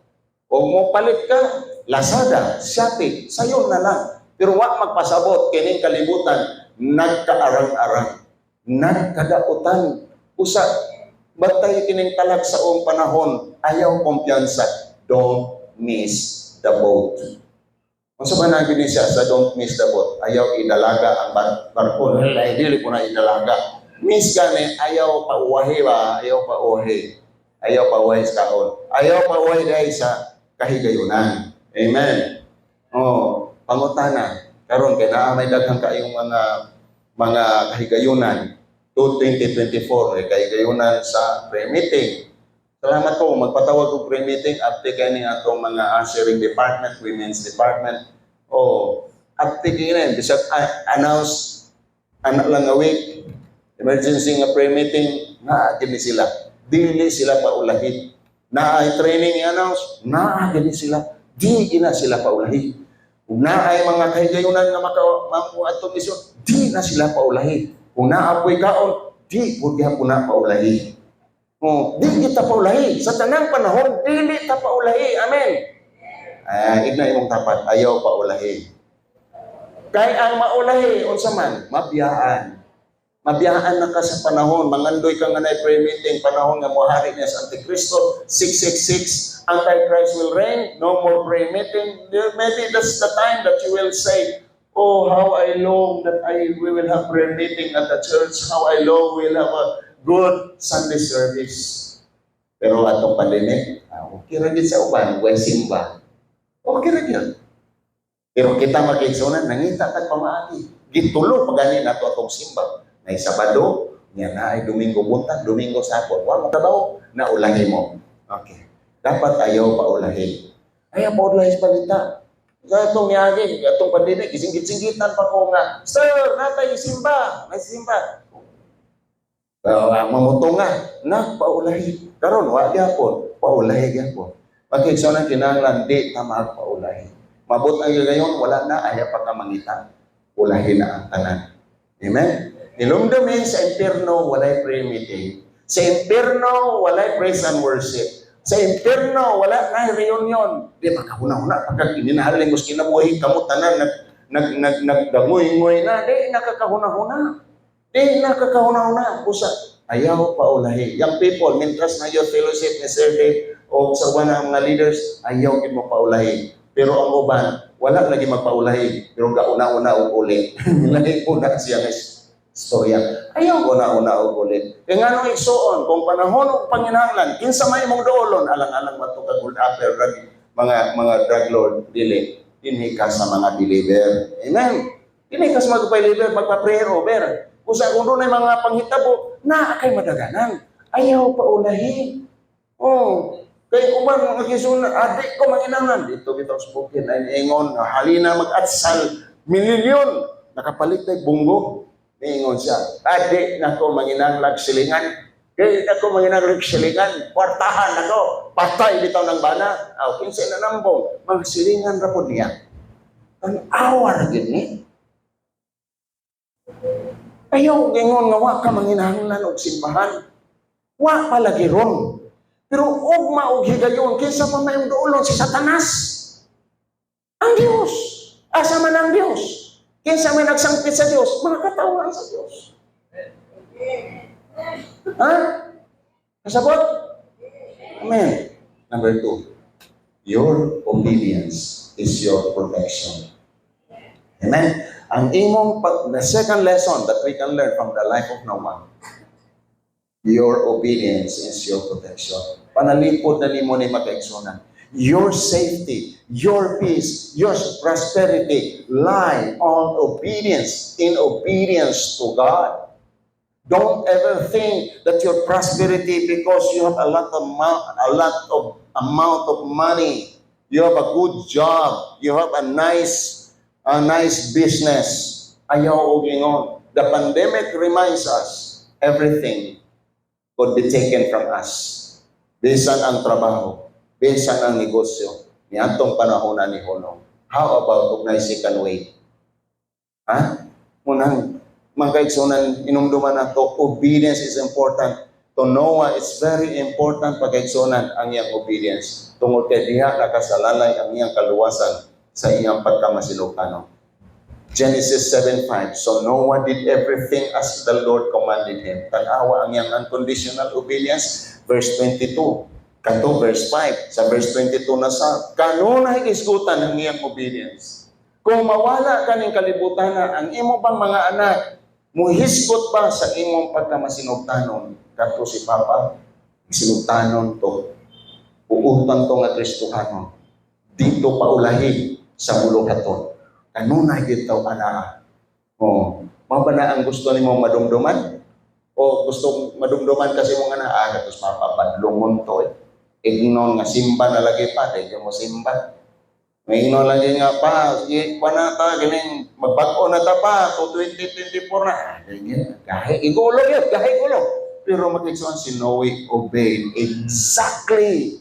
Kung mo palit ka, Lazada, Shopee, sayon na lang. Pero wag magpasabot, kining kalibutan, nagkaarang-arang, nagkadautan, usa, batay kining talag sa ong panahon, ayaw kumpiyansa, don't miss the boat. Kung sa managin siya sa don't miss the boat, ayaw idalaga ang barko, dili po na idalaga. Miss gani, ayaw pauwahi ba, ayaw pauwahi sa kaon, ayaw pauwahi dahil sa kahigayunan. Amen. Pangutana. Karon kay naa may daghang kayong mga kahigayunan. 2024 kahigayunan sa prayer meeting. Salamat po magpatawag og prayer meeting after kani atong mga ushering department, women's department. After kini bisag announce anak lang a week emergency nga prayer meeting na kini sila. Dili sila paulahi. Na ay training i-announce, na gani sila. Di ina sila paulahi. Kung na ay mga kahigayunan na makaatong misyon, di na sila paulahi. Kung naapoy kaon, di po diha po na paulahi. Di kita paulahi. Sa tanang panahon, dili ta paulahi. Amen. Igna imong tapat, ayaw paulahi. Kay ang maulahi, unsa man, mabiyaan. Mabiyaan na ka sa panahon, mangandoy ka nga na prayer meeting, panahon nga mohari niya sa Antikristo, 666, Antichrist will reign, no more prayer meeting. Maybe that's the time that you will say, oh, how I long that we will have prayer meeting at the church, how I long we will have a good Sunday service. Pero atong pandemic, okay rin din sa uban, way simba. Okay rin yun. Pero kita mag-igsunan, nangita ka pamaagi. Gitulo paganin nato atong simba. Ay Sabado, niya na ay Domingo buntag, Domingo sapon. Wa mo trabaho, naulahi mo. Okay. Dapat ayaw paulahi. Ayaw paulahi sa balita. Sa itong niyagi, itong pandemic, isingit-singgitan pa ko nga, Sir, natay simba. May simba. Mamuto nga, paulahi. Karon wa gyapon, paulahi gyapon. Pagkikso na kinahanglan, di tama paulahi. Mabot ang gayon, wala na, ayaw pa ka mangita. Ulahi na ang tanan. Amen? Nilumdumin sa impyerno, walay prayer meeting. Sa impyerno, walay praise and worship. Sa impyerno, wala na reunion. Di makahuna-huna, pagka ininahaling mo kinabuhi, kamutanan, nagdamoy-ngoy na, di nakakahuna-huna. nakakauna-una, usa, ayaw paulahi. Young people, mintras na your fellowship ni Sir Dave o sa ng mga leaders, ayaw gid mo paulahi. Pero ang uban, wala lagi magpaulahi, pero gauna-una og uli. Lahi po na siya nga istorya. Ayaw una-una og uli. Kaya nga nung igsuon, kung panahon og panginahanglan, kinsa may mong doolon, alang-alang matugag ul upper mga drug lord, dili. Dinhi ka sa mga believer. Amen. Dinhi ka sa mga believer, magpa-prayer over. Usa kung doon ay mga panghitabo, na kay madaganan. Ayaw paulahi. Oh, kay uban ang gisuna, adik ko manginangan dito bitaw sa bukid ay ingon, halina mag-atsal milyon nakapalit tay bunggo. Ingon siya, adik nako manginanglag silingan. Kay ako manginanglag silingan, kwartahan nako. Patay bitaw ng bana. Aw kinsa na nambong, mga silingan ra pod niya. Ang awa ra gid ni. Ayaw gingon nga wa ka manginahanglan og simbahan. Wa palagi ron. Pero ugma og higayon kinsa pa may doolon si Satanas. Ang Dios. Asa man ang Dios? Kinsa may nagsangpit sa Dios? Mga katawhan sa Dios. Ha? Kasabot? Amen. Number 2. Your obedience is your protection. Amen. Ang imong the second lesson that we can learn from the life of Noah, your obedience is your protection. Panalipod na nimo ni makaigsunan. Your safety, your peace, your prosperity lie on obedience, in obedience to God. Don't ever think that your prosperity because you have a lot of amount of money, you have a good job, you have a nice business. Ayaw og ingon. The pandemic reminds us everything could be taken from us. Bisan ang trabaho, bisan ang negosyo, niadtong panahon ni Honong. How about og second way? Ha? Munang magkaigsunan inumduman nato, obedience is important. To Noah, it's very important pagkaigsunan ang iyang obedience. Tungod kay diha nakasalalay ang iyang kaluwasan sa iyang pagkamasinugtanon. Genesis 7:5. So Noah did everything as the Lord commanded him. Tanawa ang iyang unconditional obedience. Verse 22. Kanto verse 5. Sa verse 22 na sa kanunay isgutan ang iyang obedience. Kung mawala kaning kalibutan na ang imo bang mga anak, muhisgot ba sa imong pagkamasinugtanon? Kato si Papa, sinugtanon to. Uutan to nga Kristohanon. Dito paulahi sa mulong-haton. Kanunay gitaw ana. Oh, mao ba na ang gusto nimo madumduman? O gusto madumduman kasi mo nga na katos mapapadlungon to eh. Ignon nga simba na lagi pa, dahil mo simba. May ignon lagi nga pa, sige pa na ta, ganing magbag-o na ta pa, to 2024 na. Gahe, igulo yun, gahe igulo. Pero makikisuan si Noe obeyed exactly.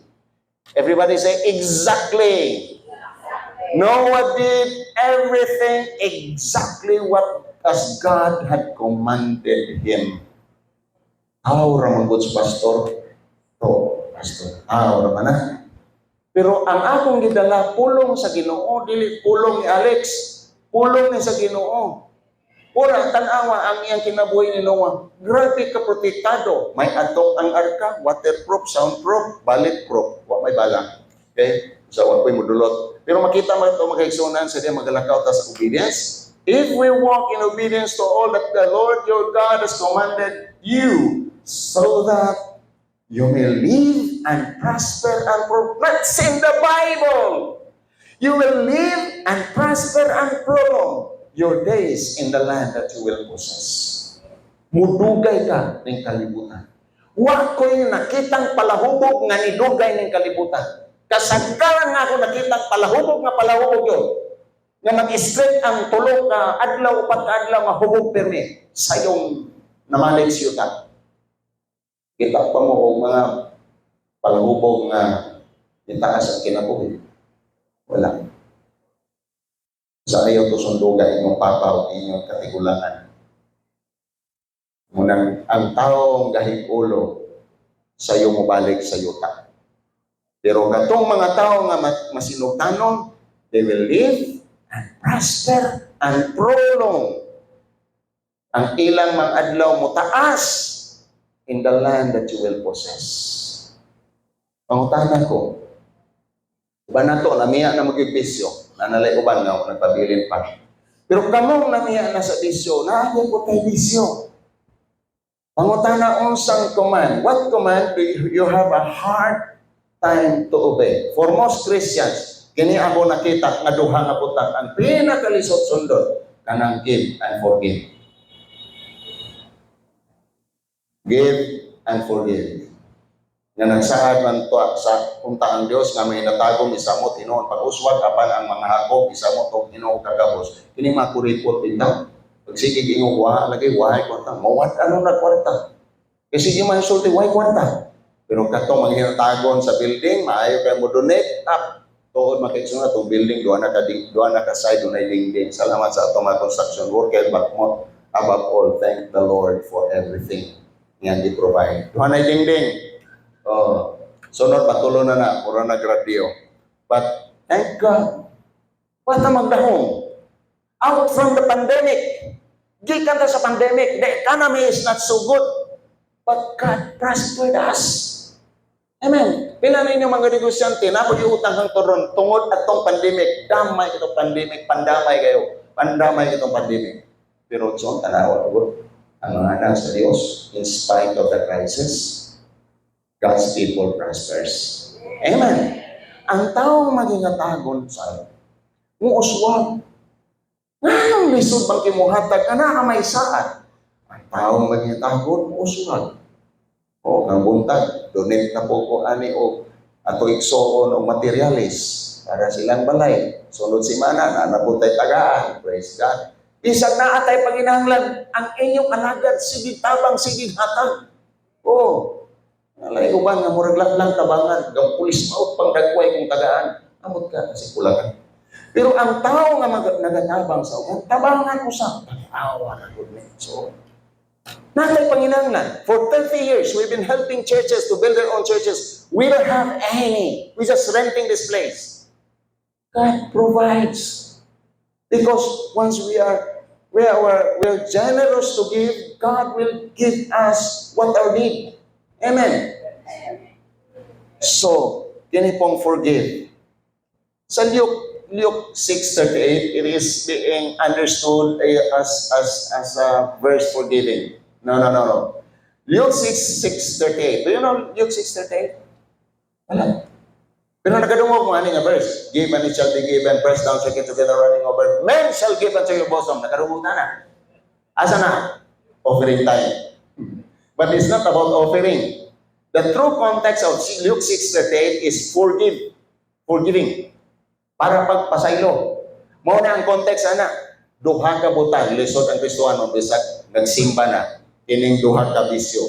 Everybody say exactly. Noah did everything exactly what as God had commanded him. How ramon goods pastor? To pastor. How ramana? Pero ang akong gidala pulong sa Ginoo, dili pulong ni Alex, pulong ni sa Ginoo. Ora tan-awa ang iyang kinabuhi ni Noah. Grabe ka protektado. May atok ang arka, waterproof, soundproof, bulletproof. Wa may bala. Okay? So wa koy modulot. Pero makita mo ito magkaigsunan sa diya magalakaw ta sa obedience. If we walk in obedience to all that the Lord your God has commanded you, so that you may live and prosper and that's in the Bible. You will live and prosper and prolong your days in the land that you will possess. Mudugay ka ng kalibutan. Wa ko'y nakitang palahubog nga nidugay ng kalibutan. Kasagaran nga ako nakitang palahubog yun. Nga mag-straight ang tulog ka adlaw upat adlaw nga hubog permi sa iyong namalig siyuta. Kita pa mo kung mga palahubog nga itaas ang kinabuhi. Wala. Sa ayaw to sundugay inyong papa o inyong katigulangan. Munang ang taong gahig ulo sa iyo mobalik sa yuta. Pero katong mga tao nga masinugtanon, they will live and prosper and prolong. ang ilang mga adlaw mo taas in the land that you will possess. Pangutanan ko, uban na to, namiya na mag-ibisyo, nanalay uban nga, nagpabilin pa. Pero kamong namiya na sa bisyo, naagay po tayo bisyo. Pangutana unsang command. What command do you have a hard time to obey? For most Christians, kini ako nakita nga duha nga butang ang pinakalisod sundot kanang give and forgive. Give and forgive. Nga nagsaad man to sa punta ang Dios nga may natagom isamot hinuon pag-uswag apan ang mga hakog isamot og Ginoo kagabos. Kini makuripot bitaw. Pag sige gingo wa lagi wahay kwarta. Mawat ano na kwarta. Kasi di man sulti wahay kwarta. Pero katong manghitagon sa building, maayo kay mo donate up. Tuod makiksunod atong building duha na ka side dunay dingding. Salamat sa atong mga construction worker but above all, thank the Lord for everything nga di provide. Duha na dingding. Sunod patulo na mura na gradio. But thank God. What na magdahong? Out from the pandemic. Gikan ta sa pandemic, the economy is not so good. But God prospered us. Amen. Pila na inyong mga negosyante, napag utang hang turon, tungod atong pandemic, damay itong pandemic, pandamay kayo. Pandamay itong pandemic. Pero so, tanawa, ang mga anak sa Diyos, in spite of the crisis, God's people prospers. Amen. Ang taong magingatagon sa muuswag. Ngayong lisod bang kimuhatag, ka may saat. Ang taong magingatagon, muuswag. O, ang buntag, donate na po ko ani o ato iksoon o materialis para silang balay. Sunod si Mana, nanaputay tagaan. Praise God. Isang naatay panginahanglan, ang inyong alagad, sige tabang, sige hatag. O, nalay uban nga murag lang tabangan, gang pulis maut pang dagway kung tagaan. Amot ka kasi kulangan. Pero ang tao nga nagatabang sa uban, tabangan ko sa pag-awa na goodness. So, natay panginahanglan. For 30 years, we've been helping churches to build their own churches. We don't have any. We're just renting this place. God provides. Because once we are generous to give, God will give us what our need. Amen. So, kini pong forgive. Sa Luke 6:38, it is being understood as a verse for giving. No. Luke 6:38. Do you know Luke 6:38? Wala. Pero nagadungog mo ani nga verse. Give and it shall be given, pressed down, shaken together, running over. Men shall give unto your bosom. Nagadungog na. Asa na? Offering time. But it's not about offering. The true context of Luke 6:38 is forgiving. Para pagpasaylo. Mao na ang context ana. Duha ka butang lisod ang Kristohano bisag nagsimba na ining duha ka bisyo.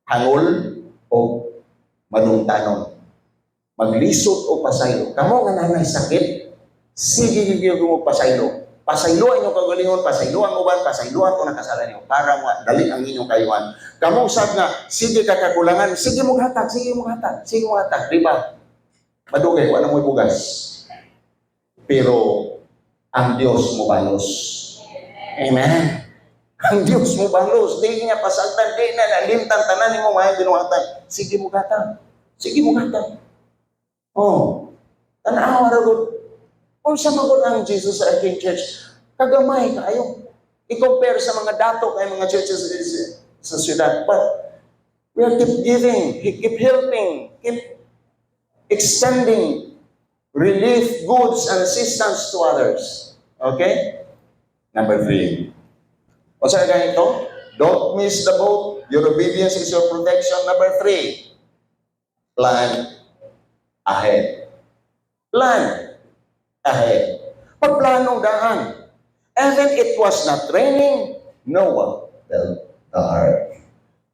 Hangol o manungtanon. Maglisod o pasaylo. Kamo nga nanay sakit, sige gyud mo pasaylo. Pasaylo ang inyong kagalingon, pasaylo ang uban, pasaylo ang nakasalan niyo para mo dali ang inyong kayuhan. Kamo sad nga sige ka kakulangan, sige mo hatag. Di ba? Madugay wala mo bugas. Pero ang Diyos mo balos. Amen. Ang Diyos mo balos. Di niya pasagtan, di na nalimtan, tanan mo mahal binuhatan. Sige mo gatang. Oh, tanawa ragod. Kung sa magod ang Jesus sa aking church, kagamay kayo. I-compare sa mga dato kay mga churches sa syudad. But we have keep giving, keep helping, keep extending relief, goods, and assistance to others. Okay? Number 3. What's that ganito? Don't miss the boat. Your obedience is your protection. Number 3. Plan ahead. Plan ahead. Pagplanong daan. Even it was not raining, Noah built the ark.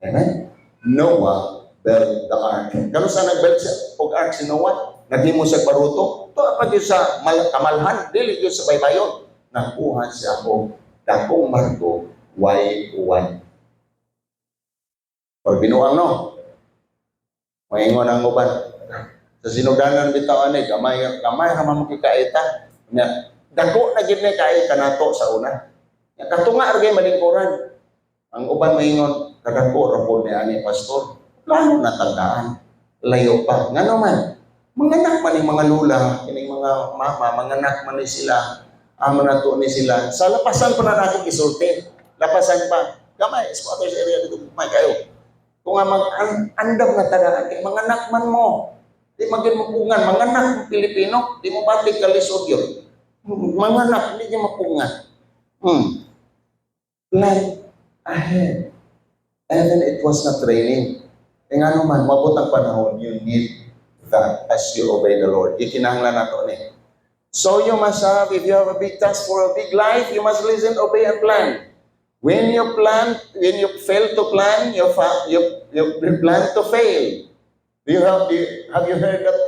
Amen? Noah built the ark. Kano sa nag-build siya? Ark si Noah? Naghimo siya paruto? Ito apag yun sa kamalhan, dili yun sa baybayon. Nakuha siya ako, dakong marko, way uwan. Or binuang no? Maingon ang uban. Sa sinuganan bitawan ni, kamay naman makikaita. Dako na gid ni kay kanato sa una. Katunga ug malingkuran. Ang uban maingon, kadako rapod ni ani pastor, plano na tandaan, layo pa. Nga naman, manganak man yung mga lula, kining mga mama, manganak man ni sila, amo na to ni sila. Sa lapasan pa na natin isulti. Lapasan pa. Gamay, squatters area dito, may kayo. Kung nga mag-andam na tandaan, kay manganak man mo. Di maging mapungan, manganak Pilipino, di mo batik kalisod yun. Manganak, hindi niya mapungan. Plan ahead. And then it was not raining. E nga naman, mabot ang panahon, you need that as you obey the Lord. Ikinahanglan nato ni. So you must have, if you have a big task for a big life, you must listen, obey, and plan. When you fail to plan, you plan to fail. Have you heard that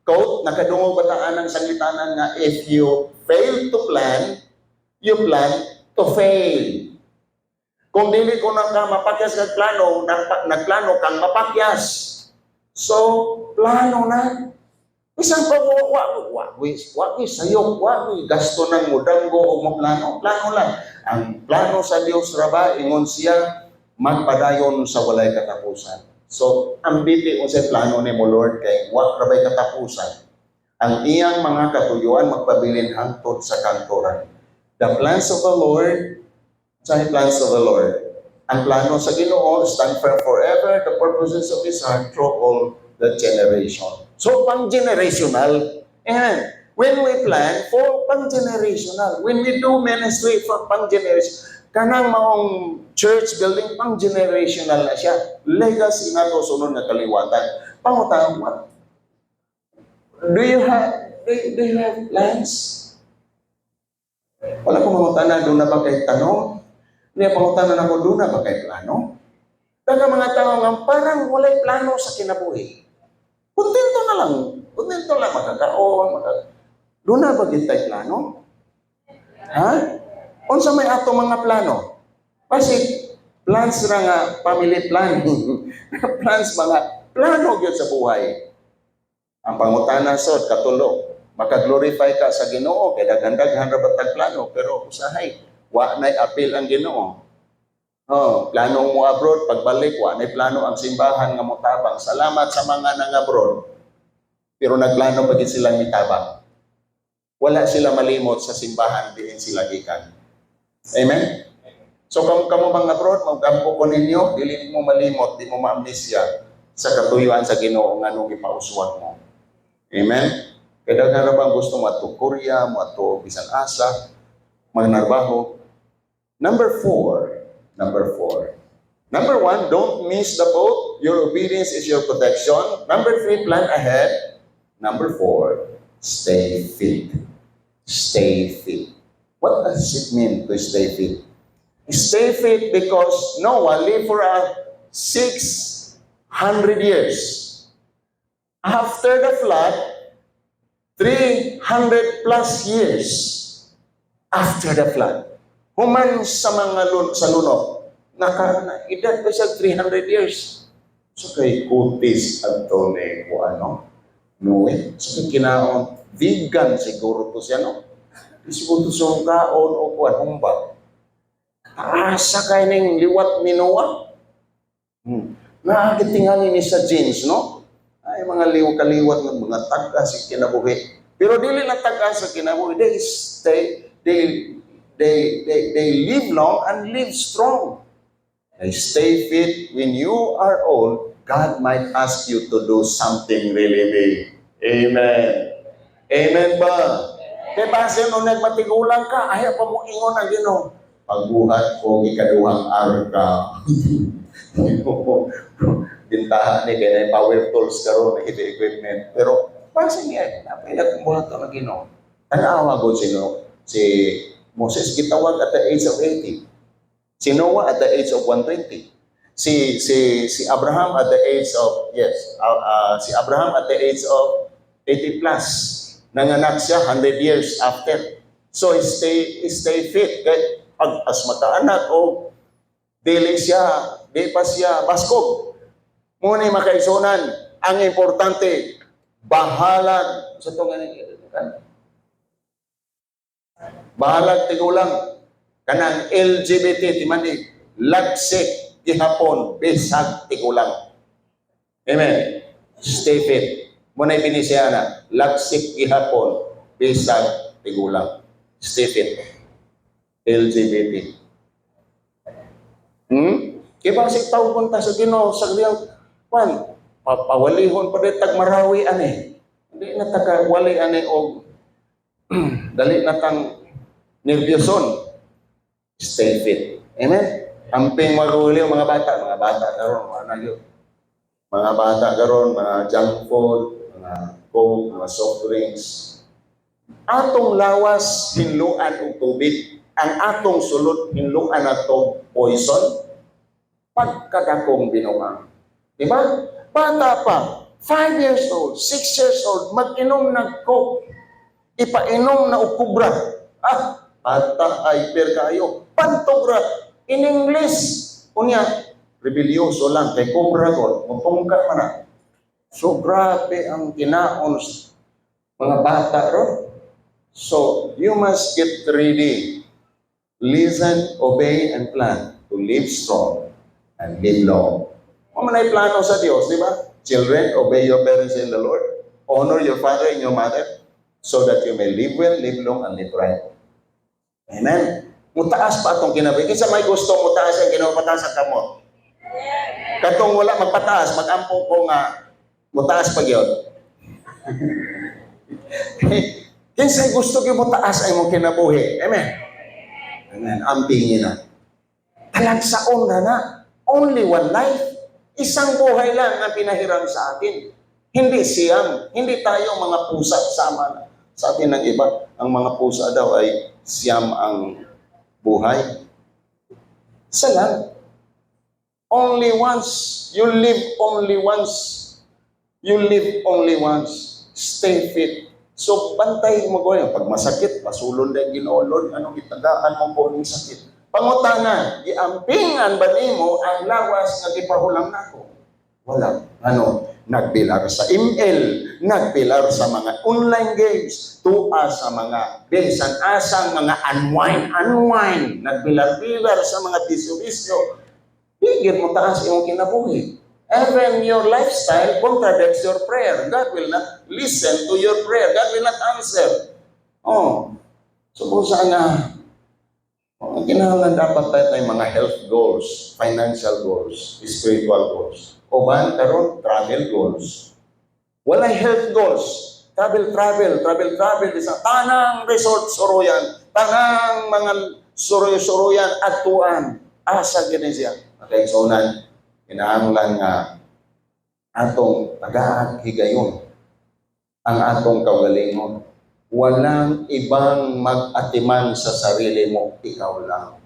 quote? Nakadungog bataan ng sanglitanan nga, if you fail to plan, you plan to fail. Kung dili ko na ka mapakyas kag plano, nagplano kang mapakyas. So, plano na. Isang pa, wag sayok, gasto ng mudanggo o maplano. Plano lang. Ang plano sa Dios raba, ingon siya, magpadayon sa walay katapusan. So, ang biti ko sa plano ni mo Lord, kay wag rabay katapusan. Ang iyang mga katuyuan magpabilin hangtod sa kantoran. The plans of the Lord, sa plans of the Lord. Ang plano sa Ginoo stand firm forever, the purposes of His heart through all the generation. So, pang-generational. And when we plan for pang-generational, when we do ministry for pang-generational, kanang maong church building, pang-generational na siya. Legacy na to sunod na kaliwatan. Pangutang, do you have plans? Wala kong mangutana, doon na ba kayo tanong? Hindi pangutanan ako, doon na ba kayo plano? Taga mga tao nga, parang walay plano sa kinabuhi. Kontento lang makakaon. Doon na ba kayo plano? Ha? Unsa may ato mga plano? Kasi plans na nga, family planning. Plans mga plano gyud sa buhay. Ang pangutana sod katulo, maka-glorify ka sa Ginoo kay daghan-daghan ra batag plano pero usahay wa nay apil ang Ginoo. Plano mo abroad pagbalik wa nay plano ang simbahan nga motabang. Salamat sa mga nang-abroad. Pero nagplano pa gid sila mitabang. Wala sila malimot sa simbahan diin sila gikan. Amen. So kamo mga abroad, mag-ampo ko ninyo, dili mo malimot, di mo ma-amnesia sa katuyuan sa Ginoo nga nung ipauswat mo. Amen. Kaya na bang gusto mo ato Korea, mo ato bisan asa, magnarbaho. Number four. Number one, don't miss the boat. Your obedience is your protection. Number three, plan ahead. Number four, stay fit. Stay fit. What does it mean to stay fit? Stay fit because Noah lived for 600 years. After the flood, 300 plus years after the flood. Human sa mga sa lunok, edad pa siya 300 years. So kay kutis ato ni Noe. So kay kinaon, vegan siguro to siya, no? Siguro to sa kaon o kuan, humba. Asa kay ning liwat ni Noah? Naagitingan ni sa jeans, no? Ay, mga kaliwat ng mga taga sa kinabuhi. Pero dili na taga sa kinabuhi. They live long and live strong. They stay fit. When you are old, God might ask you to do something really big. Amen. Amen ba? Kaya base nung nagmatigulang ka, ayaw pa mo ingon ang Ginoo. Pagbuhat ko, ikaduhang araw ka. Bintahan ni kaya power tools karon na heavy equipment. Pero base niya, napailag kong buhat ka na Ginoo. Tanawa ko si Moses gitawag at the age of 80. Si Noah at the age of 120. Si Abraham at the age of si Abraham at the age of 80 plus. Nanganak siya 100 years after. So stay fit. Kaya as makaanak o di pa siya baskog. Muna makaisunan, ang importante, bahalag sa bahalag tigulang kanang LGBT timani lagsik gihapon bisag tigulang. Amen. Stay fit. Muna binisya na, lagsik gihapon bisag tigulang. Stay fit. LGBT. Kaya basig tao punta sa Ginoo sa liyang papawalihon pa rin tagmarawi ani. Hindi na tagawali ani o dali na tang nervyoson. Stay fit. Amen? Amping maguliw mga bata karon mga bata karon, mga junk food, mga coke, mga soft drinks. Atong lawas hinluan og tubig, ang atong sulod hinluan nato poison pagkadakong binuang. Di ba? Bata pa, 5 years old, 6 years old, mag-inom ng coke, ipainom na ukubra. Bata, hyper kayo. Pantogra, in English, unya, rebelyoso lang, kay kubra ko, mutungka man na. So, grabe ang kinaon mga bata ron. So, you must get ready. Listen, obey, and plan to live strong and live long. Kung manay plano sa Diyos, di ba? Children, obey your parents in the Lord. Honor your father and your mother so that you may live well, live long, and live right. Amen. Mutaas pa itong kinabi. Kinsa may gusto mutaas ang kinapataas ang kamot? Katong wala magpataas, mag-ampo ko nga mutaas pag yun. Kinsa gusto kayo mutaas ay mong kinabuhi. Amen. Amen. Ampingin na. Talagsaon na. Only one life. Isang buhay lang ang pinahiram sa atin. Hindi siyam. Hindi tayo mga pusa sama na. Sabi ng iba, ang mga pusa daw ay siyam ang buhay. Isa lang. Only once. You live only once. You live only once. Stay fit. So, bantay mo ko yun. Pag masakit, pasulon na ginolod, anong itagaan mo po ng sakit. Pangutanan, giampingan ba nimo ang lawas nga gipahulang nako? Wala. Nagbilar sa email, nagbilar sa mga online games, tuwa sa mga bisan asang mga unwind, nagbilar-bilar sa mga bisyo-bisyo. Higit mo taas yung kinabuhi. Even your lifestyle contradicts your prayer. God will not listen to your prayer. God will not answer. So kung saan ang kinahanglan dapat tayo mga health goals, financial goals, spiritual goals. Uban karon travel goals. Walay health goals. Travel sa tanang resort suruyan, tanang mga suruyan atuan. Asa gini siya. Okay, so kinahanglan nga atong tagahigayon ang atong kaugalingon. Walang ibang mag-atiman sa sarili mo, ikaw lang.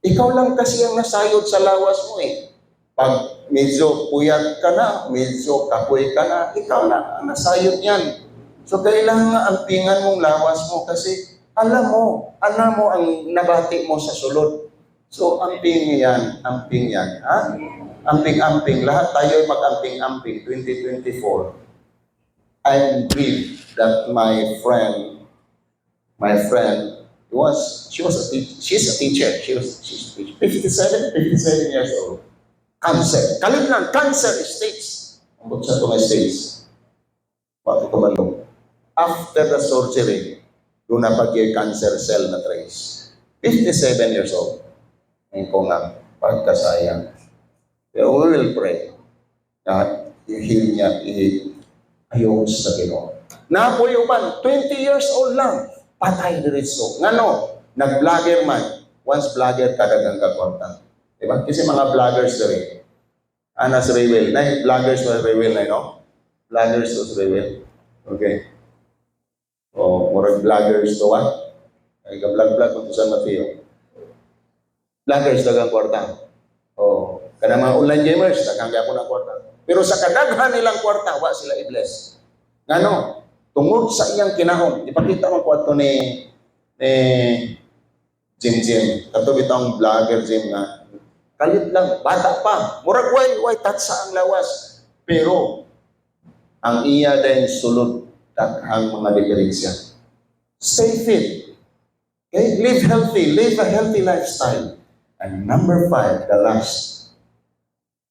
Ikaw lang kasi ang nasayod sa lawas mo eh. Pag medyo puyat ka na, medyo kapoy ka na, ikaw lang ang nasayod yan. So kailangan ampingan mong lawas mo kasi alam mo ang nabati mo sa sulod. So amping yan. Ha? Amping-amping. Lahat tayo mag-amping-amping 2024. I'm grieved that my friend, she's a teacher. She's 57 years old. Cancer. Kalimnan, cancer stage. Ang sa itong stage. Bakit kumalong? After the surgery, doon na cancer cell na trace. 57 years old. Ngayon ko nga, pagkasayang. We will pray na i-heal niya, ayaw sa Ginoo. Napoy uban, 20 years old lang, patay diretso. Ngano? Nag-vlogger man. Once vlogger, kadagang kakontan. Diba? Kasi mga vloggers na rin. Anas Rewell. Vloggers was Rewell na, no? Vloggers was Rewell. Okay. Murag vloggers to what? Ay ka-vlog kung San Mateo. Vloggers dagang kwarta. Kada mga online gamers, dagang ako ng kwarta. Pero sa kadaghan nilang kwarta, wa sila i-bless. Ngano? Tungod sa iyang kinahon. Ipakita mo kwarto ni Jim. Kato bitang vlogger Jim nga. Kalit lang, bata pa. Murag way tatsa ang lawas. Pero, ang iya din sulod ang mga diferensya. Stay fit. Okay? Live healthy. Live a healthy lifestyle. And number 5, the last,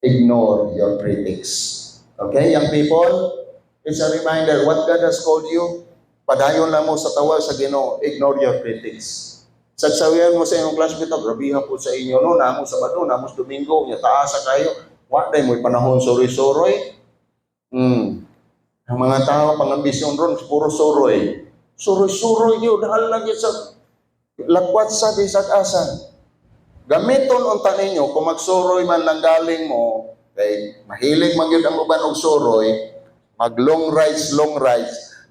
ignore your critics. Okay, young people, it's a reminder, what God has called you, padayon lang mo sa tawa sa Ginoo, ignore your critics. Sagsawihan mo sa inyong classmate, grabihan po sa inyo, no, namo Sabado, namo Domingo, niya taasa kayo, waday mo'y panahon suroy-suroy. Ang mga tao, pangambisyon ron, puro suroy. Suroy-suroy yun, dahil lagi sa lagwat sa bisag asa. Gamiton unta ninyo, kung magsuroy man lang galing mo, kay mahilig magyud ang uban og suroy, mag long rides,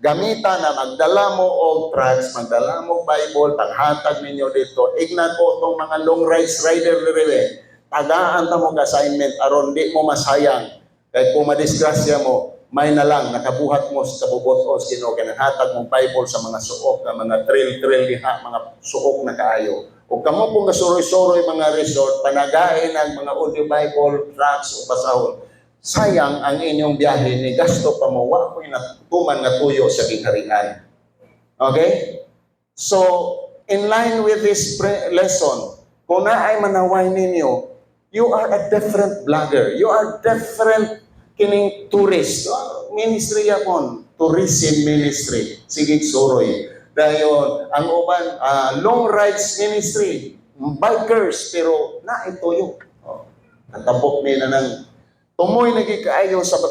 gamita na magdala mo og tracts, magdala mo Bible, paghatag ninyo dito, ignan po itong mga long rides rider dire. Tagaan ta mo assignment aron di mo masayang. Kay kung madisgrasya mo, may na lang nakabuhat mo sa bubotos Ginoo kay naghatag mong Bible sa mga suok, nga mga trail diha, mga suok na kaayo. Kung kamo pong kasuroy-suroy mga resort, panagain ang mga audio Bible, tracts o basahon, sayang ang inyong biyahe ni gasto pa mo, wa ko'y natutuman nga tuyo sa kingharian. Okay? So, in line with this lesson, kung naay manaway ninyo, you are a different vlogger. You are different kining tourist. Ministry yakon, tourism ministry. Sige, suroy. Dayon, ang uban, long rides ministry, bikers, pero naituyo. Natapok nila ng tumoy nagikaayo sa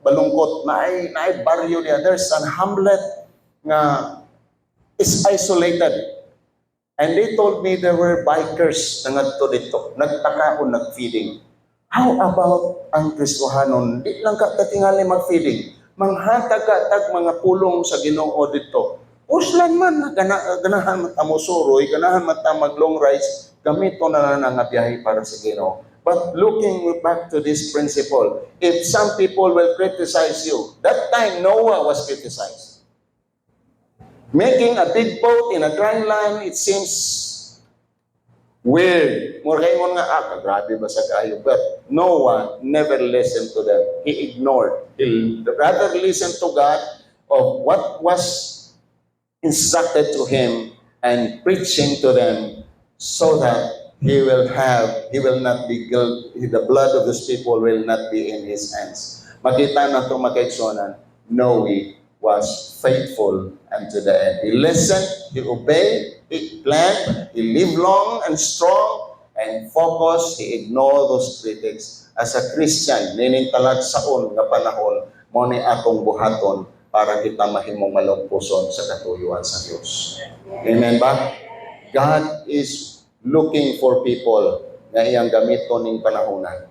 balungkot, naay baryo niya. There's an hamlet nga is isolated. And they told me there were bikers na ngadto dito, nagtakaon, nagfeeding. How about ang Kristohanon? Di lang ka katingali mag-feeding. Manghatag-hatag mga pulong sa Ginoo dito. Uslan man, ganahan matamusuroy, ganahan matamag long rides, gamito na nga biyahe para sa Ginoo. But looking back to this principle, if some people will criticize you, that time Noah was criticized. Making a big boat in a dry land, it seems weird. Mura kayo nga, grabe ba sa kayo? But Noah never listened to them. He ignored. He rather listened to God of what was instructed to him and preaching to them so that he will not be guilty. The blood of these people will not be in his hands. Makita na ito makaigsonan, Noah was faithful unto the end. He listened, he obeyed, he planned, he lived long and strong and focused, he ignored those critics. As a Christian, ninintalag saon nga panahon, mo ni akong buhaton para kita mahimong malungkuson sa katuyuan sa Diyos. Amen ba? God is looking for people na iyang gamiton ning panahonan.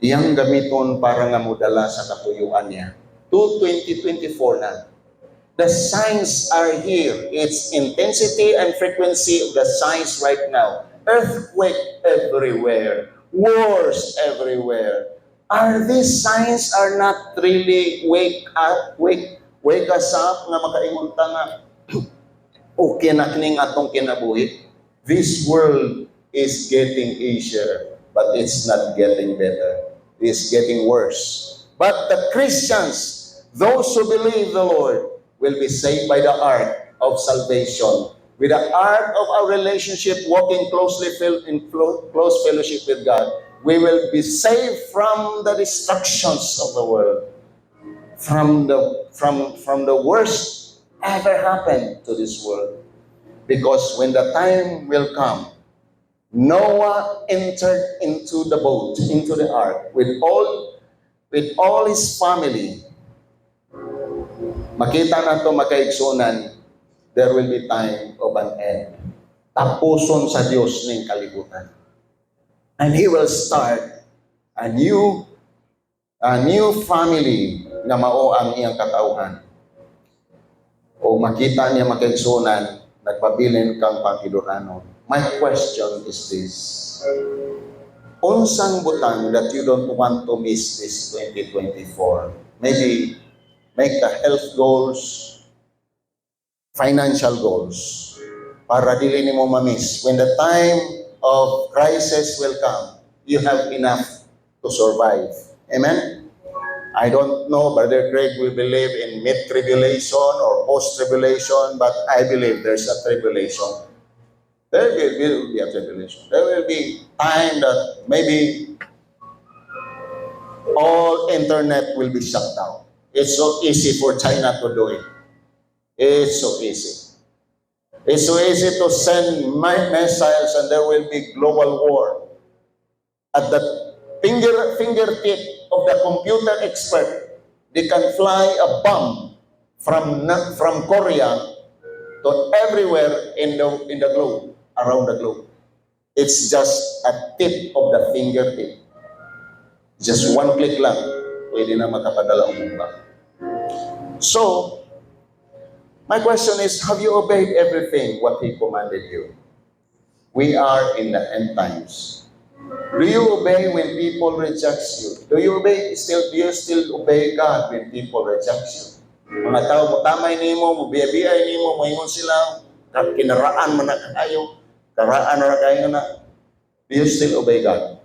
Iyang gamiton para nga mudala sa katuyuan niya. To 2024 na. The signs are here. Its intensity and frequency of the signs right now. Earthquake everywhere. Wars everywhere. Are these signs are not really wake us up nga makaingon ta nga okay na kining atong kinabuhi. This world is getting easier, but it's not getting better. It's getting worse. But the Christians, those who believe the Lord, will be saved by the ark of salvation. With the ark of our relationship, walking closely in close fellowship with God, we will be saved from the destructions of the world, from the worst ever happened to this world. Because when the time will come, Noah entered into the boat, into the ark, with all his family. Makita na ito makaigsunan, there will be time of an end. Tapuson sa Diyos ning kalibutan. And He will start a new family na mao ang iyang katauhan. O makita niya makaigsunan, nagpabilin kang pangkiduranon. My question is this. Unsang butang that you don't want to miss this 2024? Maybe make a health goals, financial goals, para dili nimo ma-miss. When the time of crisis will come, you have enough to survive. Amen? I don't know, Brother Craig will believe in mid-tribulation or post-tribulation, but I believe there's a tribulation. There will be a tribulation. There will be time that maybe all internet will be shut down. It's so easy for China to do it. It's so easy. It's so easy to send missiles and there will be global war. At the fingertip of the computer expert, they can fly a bomb from Korea to everywhere in the globe, around the globe. It's just a tip of the fingertip. Just one click lang, pwede na makapadala ang bomba. So, my question is, have you obeyed everything what He commanded you? We are in the end times. Do you obey when people reject you? Do you still obey God when people reject you? Mga tao mo tamay nimo, mo biyay nimo, moingon sila, kinaraan man na kayo, karaan na kayo na. Do you still obey God?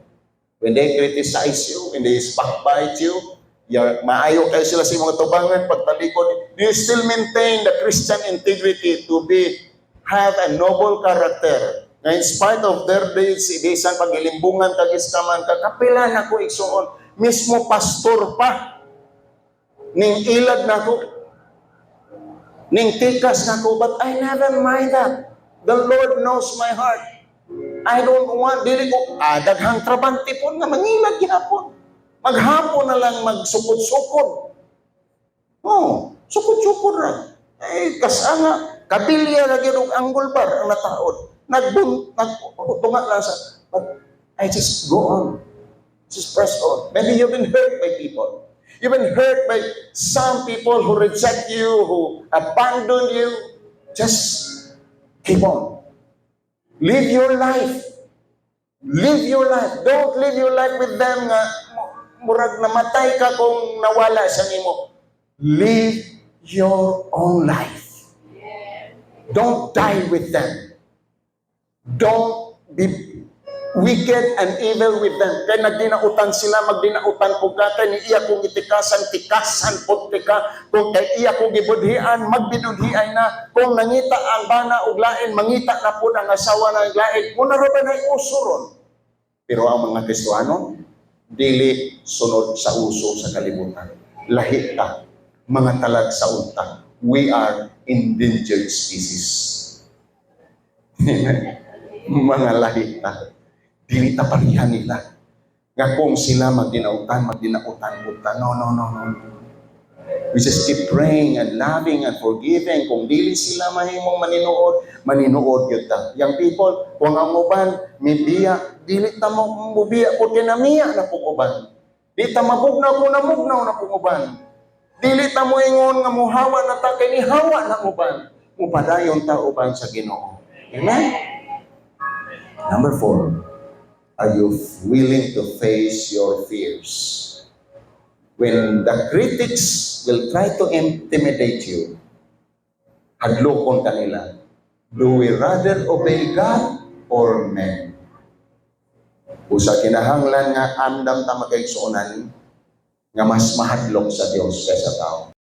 When they criticize you, when they backbite you, maayo kayo sila sa mga tubangan, pagtalikod, do you still maintain the Christian integrity to have a noble character? Na in spite of their deeds, ibisan pagilimbungan, kagiskaman, kakapila na ko igsuon, mismo pastor pa, ning ilad na ko, ning tikas na ko, but I never mind that. The Lord knows my heart. I don't want, dili ko, daghang trabante po nga mangilad gihapon. Maghapon na lang magsukod-sukod. Oh, sukod-sukod ra. Kasanga, kabilya na ginong anggulbar ang nataod. Nagtunga lang sa, but I just go on. Just press on. Maybe you've been hurt by people. You've been hurt by some people who reject you, who abandon you. Just keep on. Live your life. Live your life. Don't live your life with them nga murag namatay ka kung nawala sa nimo. Live your own life. Don't die with them. Don't be wicked and evil with them. Kaya nagdinautan sila, magdinautan po ka, kaya ni iya kong tikasan po tika, kung kay iya kong gibudhian, magbinudhian na, kung nangita ang bana ug lain, mangita na po ang asawa ng lain, muna rin na usuron. Pero ang mga Kristohano, dili sunod sa uso sa kalibutan. Lahi ta, mga talag sa unta. We are endangered species. Mga lahi ta. Dili ta parihan nila. Nga kung sila magdinautan po ta. No. We just keep praying and loving and forgiving. Kung dili sila mahimong maninuod yun ta. Young people, kung ang uban, may biya, dili ta mo biya po tinamiya na pong uban. Dili ta mabugnaw kung namugnaw na pong uban. Dili ta mo ingon nga muhawa na ta kay nihawa na uban. Mupadayon ta uban sa Ginoo. Amen? Number 4, are you willing to face your fears? When the critics will try to intimidate you, hadlokon kanila, do we rather obey God or men? Usa kinahanglan nga andam ta magkaigsuonan nga mas mahadlok sa Dios kaysa tao.